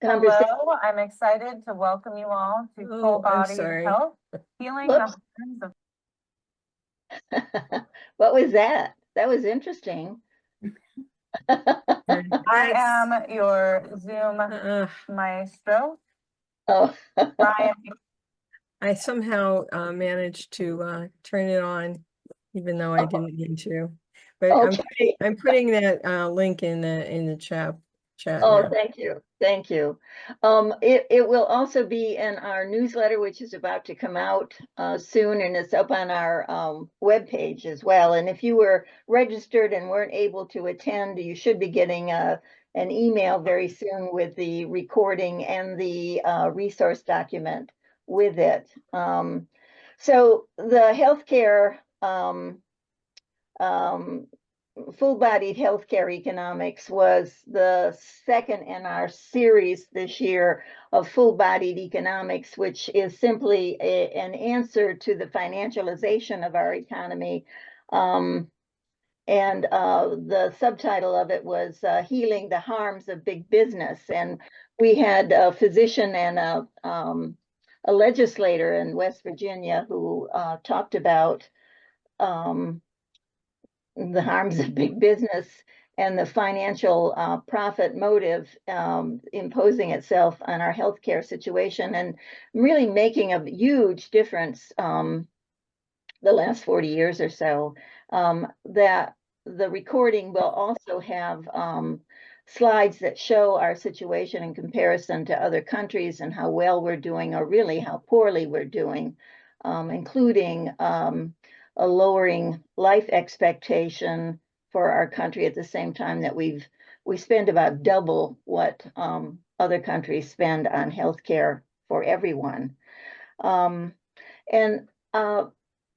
[SPEAKER 3] conversation.
[SPEAKER 17] Hello, I'm excited to welcome you all to
[SPEAKER 7] Oh,
[SPEAKER 17] Full
[SPEAKER 7] I'm
[SPEAKER 17] Body
[SPEAKER 7] sorry.
[SPEAKER 17] Health, Healing
[SPEAKER 3] Whoops.
[SPEAKER 17] the
[SPEAKER 3] What was that? That was interesting.
[SPEAKER 17] I am your Zoom maestro.
[SPEAKER 3] Oh,
[SPEAKER 17] Brian.
[SPEAKER 7] I somehow managed to turn it on, even though I didn't mean to. But
[SPEAKER 3] okay.
[SPEAKER 7] I'm putting that link in the chat
[SPEAKER 3] Oh,
[SPEAKER 7] now.
[SPEAKER 3] thank you. Thank you. It will also be in our newsletter, which is about to come out soon, and it's up on our webpage as well. And if you were registered and weren't able to attend, you should be getting an email very soon with the recording and the resource document with it. So the healthcare full-bodied healthcare economics was the second in our series this year of full-bodied economics, which is simply an answer to the financialization of our economy. And the subtitle of it was Healing the Harms of Big Business. And we had a physician and a legislator in West Virginia who talked about the harms of big business and the financial profit motive imposing itself on our healthcare situation and really making a huge difference the last 40 years or so. That the recording will also have slides that show our situation in comparison to other countries and how well we're doing or really how poorly we're doing, including a lowering life expectation for our country at the same time that we spend about double what other countries spend on healthcare for everyone. And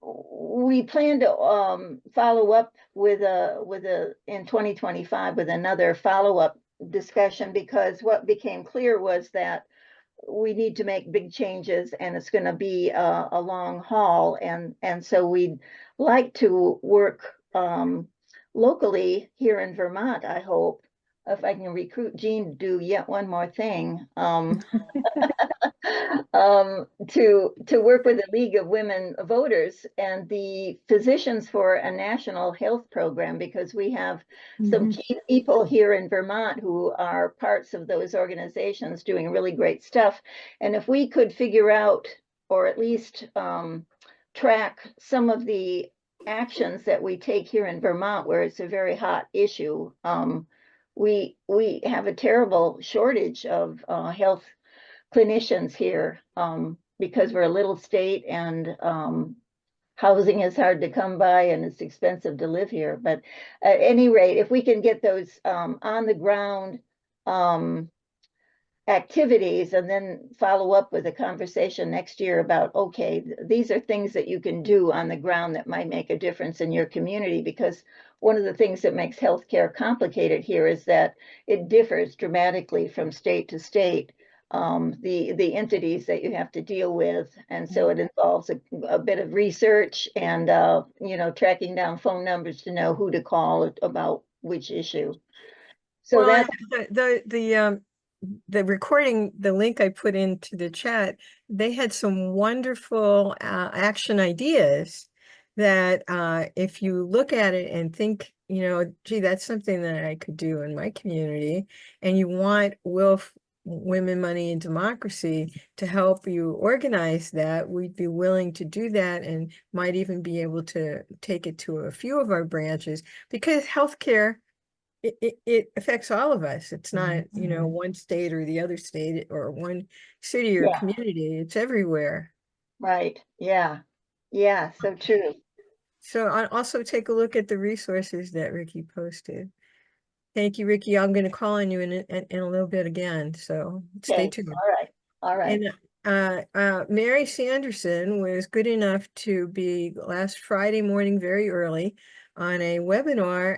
[SPEAKER 3] we plan to follow up with in 2025 with another follow-up discussion, because what became clear was that we need to make big changes and it's going to be a long haul, and so we'd like to work locally here in Vermont. I hope if I can recruit Jean to do yet one more thing, to work with the League of Women Voters and the Physicians for a National Health Program, because we have some key people here in Vermont who are parts of those organizations doing really great stuff. And if we could figure out, or at least track some of the actions that we take here in Vermont, where it's a very hot issue, we have a terrible shortage of health clinicians here because we're a little state and housing is hard to come by and it's expensive to live here. But at any rate, if we can get those on the ground activities and then follow up with a conversation next year about, okay, these are things that you can do on the ground that might make a difference in your community, because one of the things that makes healthcare complicated here is that it differs dramatically from state to state, the entities that you have to deal with. And so it involves a bit of research and, tracking down phone numbers to know who to call about which issue. So
[SPEAKER 7] well,
[SPEAKER 3] that's
[SPEAKER 7] the recording, the link I put into the chat, they had some wonderful action ideas that if you look at it and think, gee, that's something that I could do in my community, and you want WILPF Women, Money, and Democracy to help you organize that, we'd be willing to do that and might even be able to take it to a few of our branches, because healthcare, it affects all of us. It's not, one state or the other state or one city or community. It's everywhere.
[SPEAKER 3] right. Yeah. Yeah. So true.
[SPEAKER 7] So I'll also take a look at the resources that Ricky posted. Thank you, Ricky. I'm going to call on you in a little bit again. So stay tuned.
[SPEAKER 3] All right. All right.
[SPEAKER 7] And Mary Sanderson was good enough to be last Friday morning very early on a webinar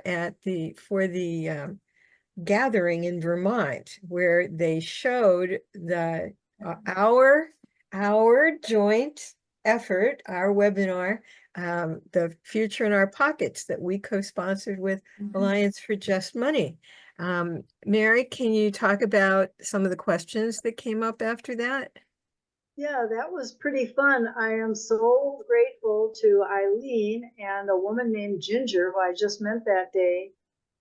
[SPEAKER 7] for the gathering in Vermont, where they showed our joint effort, our webinar the Future in Our Pockets that we co-sponsored with Alliance for Just Money. Mary, can you talk about some of the questions that came up after that?
[SPEAKER 18] Yeah, that was pretty fun. I am so grateful to Eileen and a woman named Ginger, who I just met that day,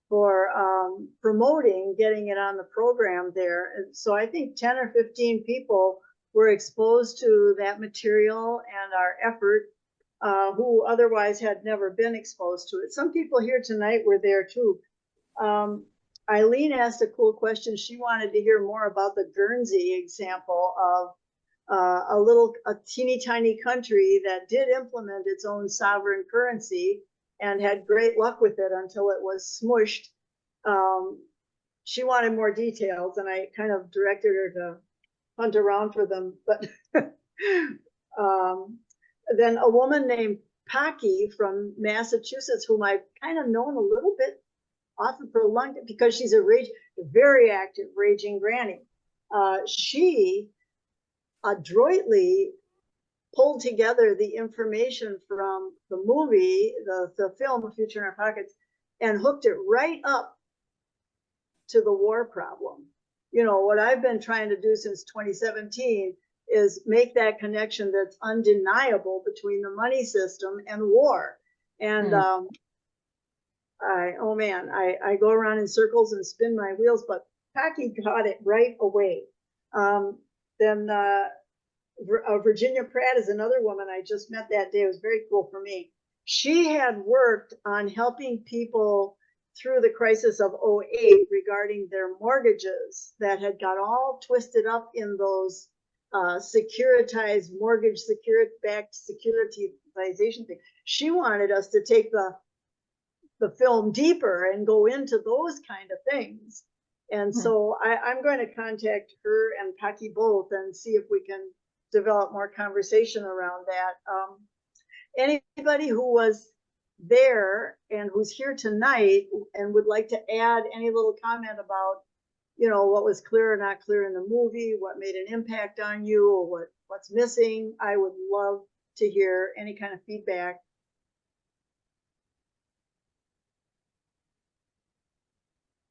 [SPEAKER 18] for promoting getting it on the program there. And so I think 10 or 15 people were exposed to that material and our effort, who otherwise had never been exposed to it. Some people here tonight were there too. Eileen asked a cool question. She wanted to hear more about the Guernsey example of a teeny tiny country that did implement its own sovereign currency and had great luck with it until it was smushed. She wanted more details, and I kind of directed her to hunt around for them. But then a woman named Paki from Massachusetts, whom I've kind of known a little bit often for a long time, because she's a very active raging granny. She adroitly pulled together the information from the movie, the film Future in Our Pockets, and hooked it right up to the war problem. You know, what I've been trying to do since 2017 is make that connection that's undeniable between the money system and war. And I go around in circles and spin my wheels, but Paki got it right away. Then Virginia Pratt is another woman I just met that day. It was very cool for me. She had worked on helping people through the crisis of 2008 regarding their mortgages that had got all twisted up in those securitized mortgage backed securitization thing. She wanted us to take the film deeper and go into those kind of things. And so I'm going to contact her and Paki both and see if we can develop more conversation around that. Anybody who was there and who's here tonight and would like to add any little comment about, you know, what was clear or not clear in the movie, what made an impact on you, or what's missing, I would love to hear any kind of feedback.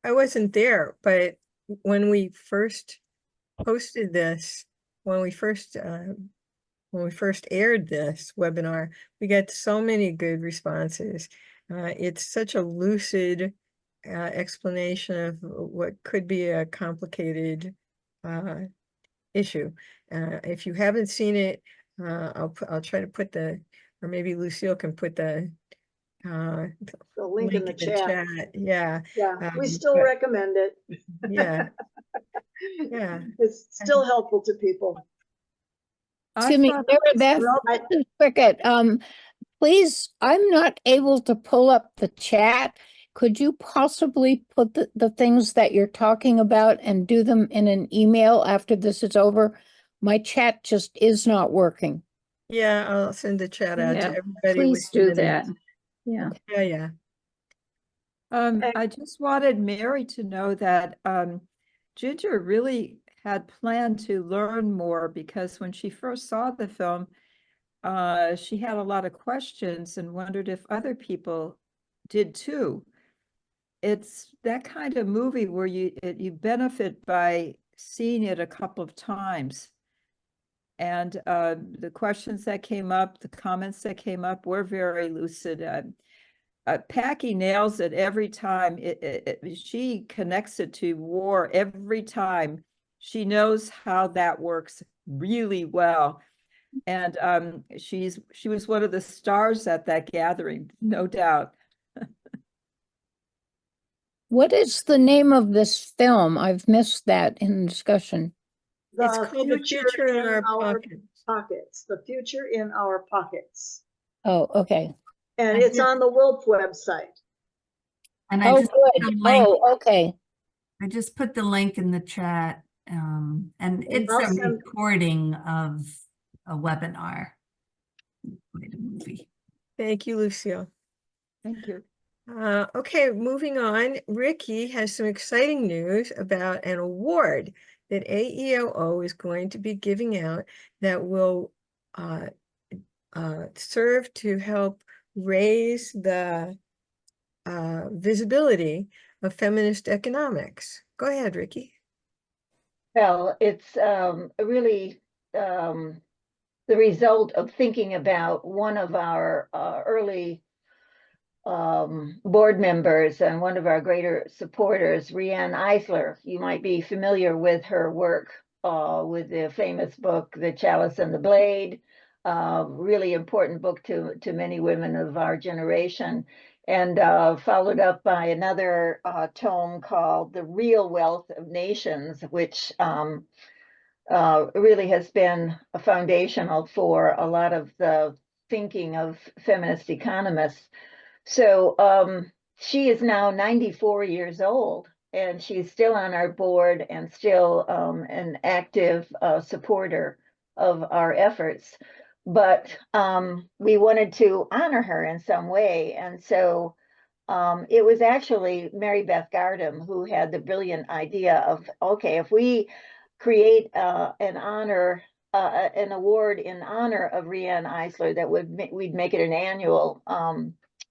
[SPEAKER 7] I wasn't there, but when we first posted this, when we first aired this webinar, we got so many good responses. It's such a lucid explanation of what could be a complicated issue. If you haven't seen it, I'll try to put or maybe Lucille can put the
[SPEAKER 18] link in the chat.
[SPEAKER 7] Yeah.
[SPEAKER 18] We still recommend it.
[SPEAKER 7] Yeah. Yeah.
[SPEAKER 18] It's still helpful to people.
[SPEAKER 9] Excuse me, Mary Beth, Cricket. Please, I'm not able to pull up the chat. Could you possibly put the things that you're talking about and do them in an email after this is over? My chat just is not working.
[SPEAKER 7] Yeah, I'll send the chat out to everybody.
[SPEAKER 1] Please do that. Yeah.
[SPEAKER 7] Yeah.
[SPEAKER 5] I just wanted Mary to know that Ginger really had planned to learn more, because when she first saw the film, she had a lot of questions and wondered if other people did too. It's that kind of movie where you benefit by seeing it a couple of times. And the questions that came up, the comments that came up were very lucid. Paki nails it every time. She connects it to war every time. She knows how that works really well. And she was one of the stars at that gathering, no doubt.
[SPEAKER 9] What is the name of this film? I've missed that in the discussion.
[SPEAKER 7] It's called The Future in Our
[SPEAKER 18] Pockets. The Future in Our Pockets.
[SPEAKER 9] Oh, okay.
[SPEAKER 18] And it's on the WILPF website.
[SPEAKER 8] And
[SPEAKER 9] I just put the link. Okay.
[SPEAKER 8] I just put the link in the chat. And it's a recording of a webinar. Quite a movie.
[SPEAKER 7] Thank you, Lucille.
[SPEAKER 5] Thank you.
[SPEAKER 7] Okay, moving on. Ricky has some exciting news about an award that AEOO is going to be giving out that will serve to help raise the visibility of feminist economics. Go ahead, Ricky.
[SPEAKER 3] Well, it's really the result of thinking about one of our early board members and one of our greater supporters, Rianne Eisler. You might be familiar with her work with the famous book, The Chalice and the Blade, really important book to many women of our generation, and followed up by another tome called The Real Wealth of Nations, which really has been foundational for a lot of the thinking of feminist economists. So she is now 94 years old, and she's still on our board and still an active supporter of our efforts. But we wanted to honor her in some way. And so it was actually Mary Beth Gardam who had the brilliant idea of, okay, if we create an award in honor of Rianne Eisler, that we'd make it an annual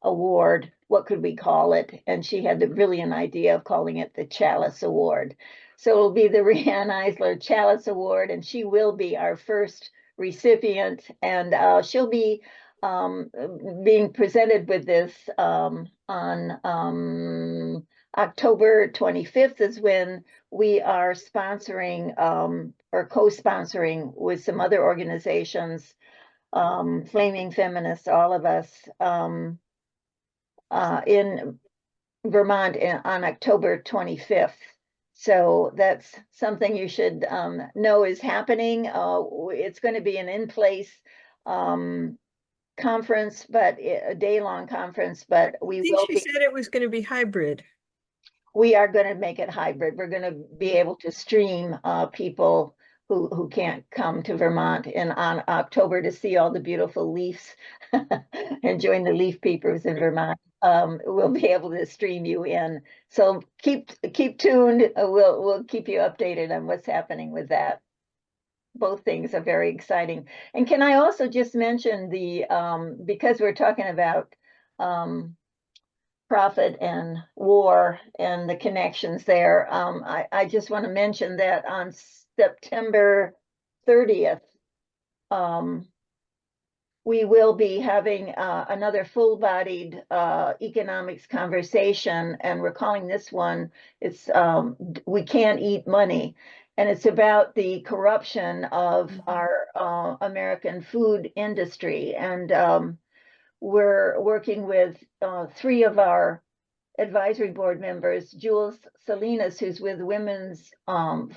[SPEAKER 3] award. What could we call it? And she had the brilliant idea of calling it the Chalice Award. So it'll be the Rianne Eisler Chalice Award, and she will be our first recipient, and she'll be being presented with this on October 25th is when we are sponsoring or co-sponsoring with some other organizations, Flaming Feminists, all of us, in Vermont on October 25th. So that's something you should know is happening. It's going to be an in-place conference, but a day-long conference, but
[SPEAKER 7] I think she said it was going to be hybrid.
[SPEAKER 3] We are going to make it hybrid. We're going to be able to stream people who can't come to Vermont on October to see all the beautiful leaves and join the leaf peepers in Vermont. We'll be able to stream you in. So keep tuned. We'll keep you updated on what's happening with that. Both things are very exciting. And can I also just mention because we're talking about profit and war and the connections there, I just want to mention that on September 30th, we will be having another full-bodied economics conversation, and we're calling this one, it's We Can't Eat Money. And it's about the corruption of our American food industry. And we're working with three of our advisory board members, Jules Salinas, who's with Women's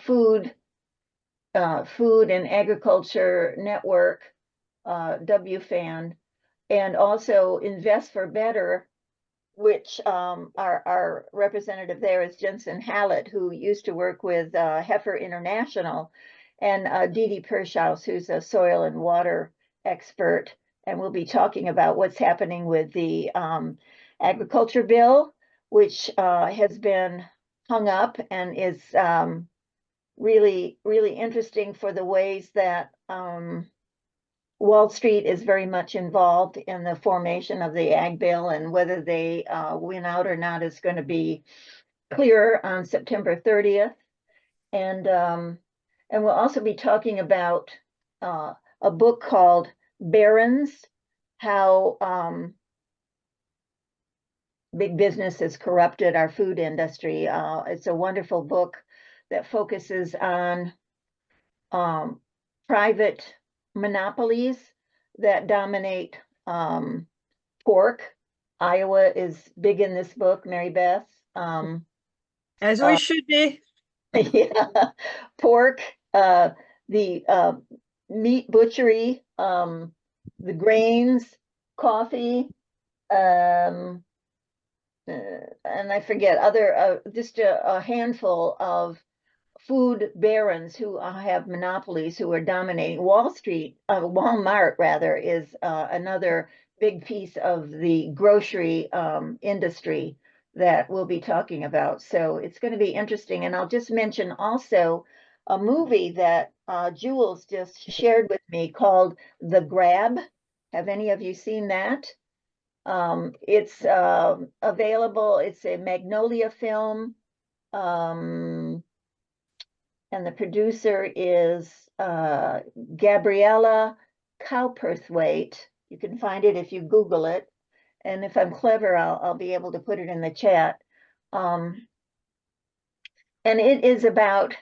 [SPEAKER 3] Food and Agriculture Network, WFAN, and also Invest for Better, which our representative there is Jensen Hallett, who used to work with Heifer International, and Dee Dee Pershaus, who's a soil and water expert. And we'll be talking about what's happening with the agriculture bill, which has been hung up and is really, really interesting for the ways that Wall Street is very much involved in the formation of the ag bill, and whether they win out or not is going to be clearer on September 30th. And we'll also be talking about a book called Barons, How Big Business has Corrupted Our Food Industry. It's a wonderful book that focuses on private monopolies that dominate pork. Iowa is big in this book, Mary Beth.
[SPEAKER 7] As we should be.
[SPEAKER 3] Yeah, pork, the meat butchery, the grains, coffee, and I forget other, just a handful of food barons who have monopolies, who are dominating. Wall Street, Walmart rather, is another big piece of the grocery industry that we'll be talking about. So it's going to be interesting. And I'll just mention also a movie that Jules just shared with me called The Grab. Have any of you seen that? It's available. It's a Magnolia film. And the producer is Gabriella Cowperthwaite. You can find it if you Google it. And if I'm clever, I'll be able to put it in the chat. And it is about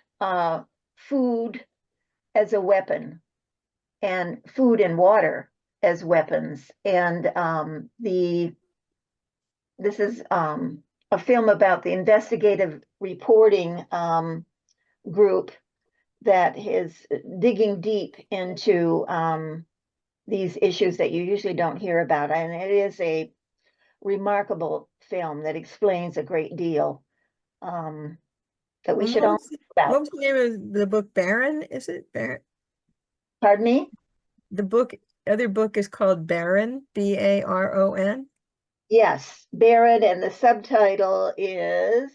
[SPEAKER 3] food as a weapon and food and water as weapons. And this is a film about the investigative reporting group that is digging deep into these issues that you usually don't hear about. And it is a remarkable film that explains a great deal that we should all know about.
[SPEAKER 7] What was the name of the book? Barren, is it? Barren?
[SPEAKER 3] Pardon me?
[SPEAKER 7] The other book is called Barren, Baron.
[SPEAKER 3] Yes, Barren, and the subtitle is,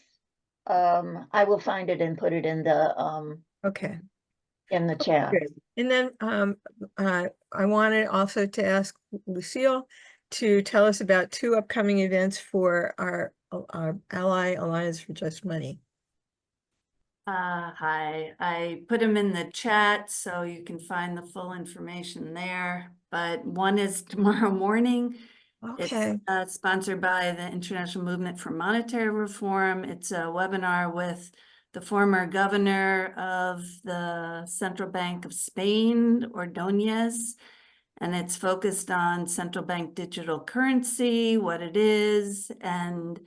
[SPEAKER 3] I will find it and put it in the
[SPEAKER 7] okay,
[SPEAKER 3] in the chat.
[SPEAKER 7] good. And then I wanted also to ask Lucille to tell us about 2 upcoming events for our Ally Alliance for Just Money.
[SPEAKER 8] Hi, I put them in the chat so you can find the full information there. But one is tomorrow morning.
[SPEAKER 7] Okay.
[SPEAKER 8] It's sponsored by the International Movement for Monetary Reform. It's a webinar with the former governor of the Central Bank of Spain, Ordóñez, and it's focused on central bank digital currency, what it is, and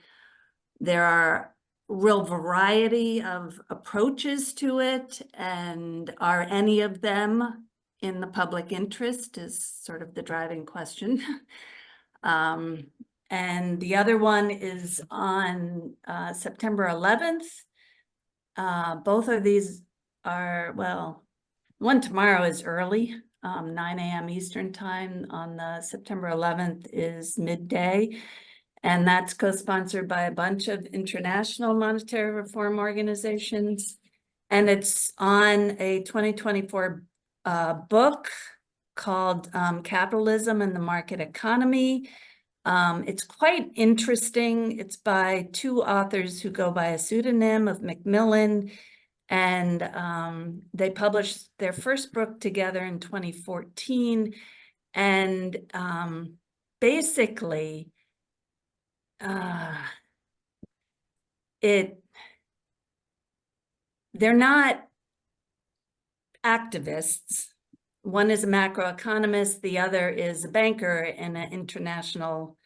[SPEAKER 8] there are real variety of approaches to it, and are any of them in the public interest is sort of the driving question. And the other one is on September 11th. Both of these are, well, one tomorrow is early, 9 a.m. Eastern time. On the September 11th is midday. And that's co-sponsored by a bunch of international monetary reform organizations. And it's on a 2024 book called Capitalism and the Market Economy. It's quite interesting. It's by 2 authors who go by a pseudonym of Macmillan. And they published their first book together in 2014. And basically, they're not activists. One is a macroeconomist, the other is a banker in an international,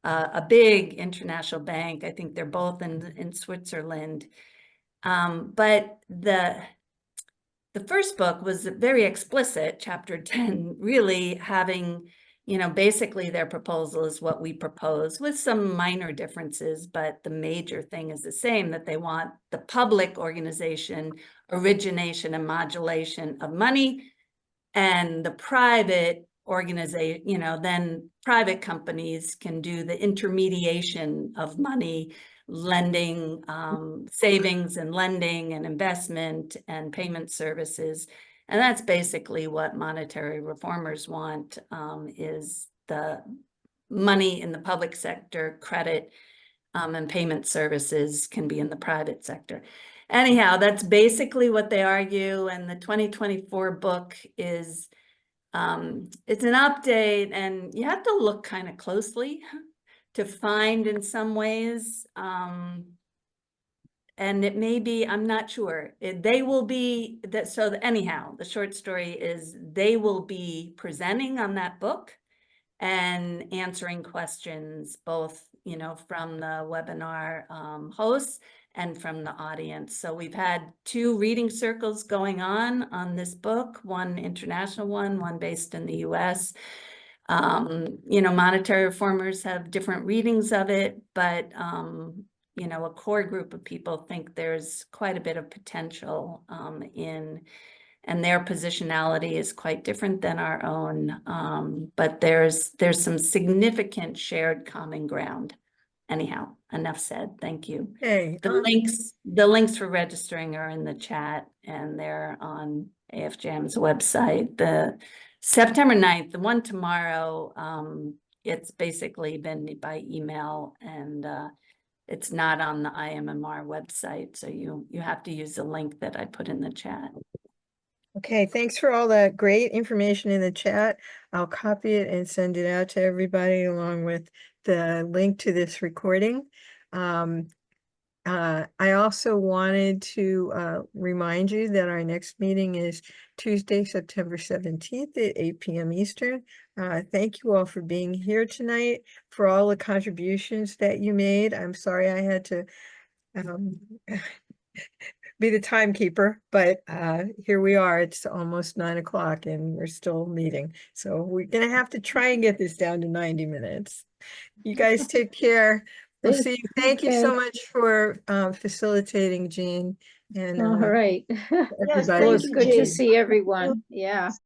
[SPEAKER 8] a big international bank. I think they're both in Switzerland. But the first book was very explicit, chapter 10, really having, you know, basically their proposal is what we propose with some minor differences, but the major thing is the same, that they want the public organization, origination and modulation of money, and the private organization, you know, then private companies can do the intermediation of money, lending, savings and lending and investment and payment services. And that's basically what monetary reformers want, is the money in the public sector, credit, and payment services can be in the private sector. Anyhow, that's basically what they argue. And the 2024 book is, it's an update, and you have to look kind of closely to find in some ways. And it may be, I'm not sure, they will be, that. So anyhow, the short story is they will be presenting on that book and answering questions, both, you know, from the webinar hosts and from the audience. So we've had 2 reading circles going on this book, one international one based in the US. You know, monetary reformers have different readings of it, but you know, a core group of people think there's quite a bit of potential and their positionality is quite different than our own. But there's some significant shared common ground. Anyhow, enough said. Thank you.
[SPEAKER 7] Hey,
[SPEAKER 8] The links for registering are in the chat, and they're on AFJAM's website. The September 9th, the one tomorrow, it's basically been by email and it's not on the IMMR website. So you have to use the link that I put in the chat.
[SPEAKER 7] Okay, thanks for all that great information in the chat. I'll copy it and send it out to everybody along with the link to this recording. I also wanted to remind you that our next meeting is Tuesday, September 17th at 8 p.m. Eastern. Thank you all for being here tonight, for all the contributions that you made. I'm sorry I had to be the timekeeper, but here we are. It's almost 9 o'clock and we're still meeting. So we're gonna have to try and get this down to 90 minutes. You guys take care. We'll see you. Thank you so much for facilitating, Jean. And
[SPEAKER 1] All right.
[SPEAKER 18] Yes,
[SPEAKER 1] Well,
[SPEAKER 18] thank
[SPEAKER 1] it's
[SPEAKER 18] you,
[SPEAKER 1] good to
[SPEAKER 18] Jean.
[SPEAKER 1] see everyone. Yeah.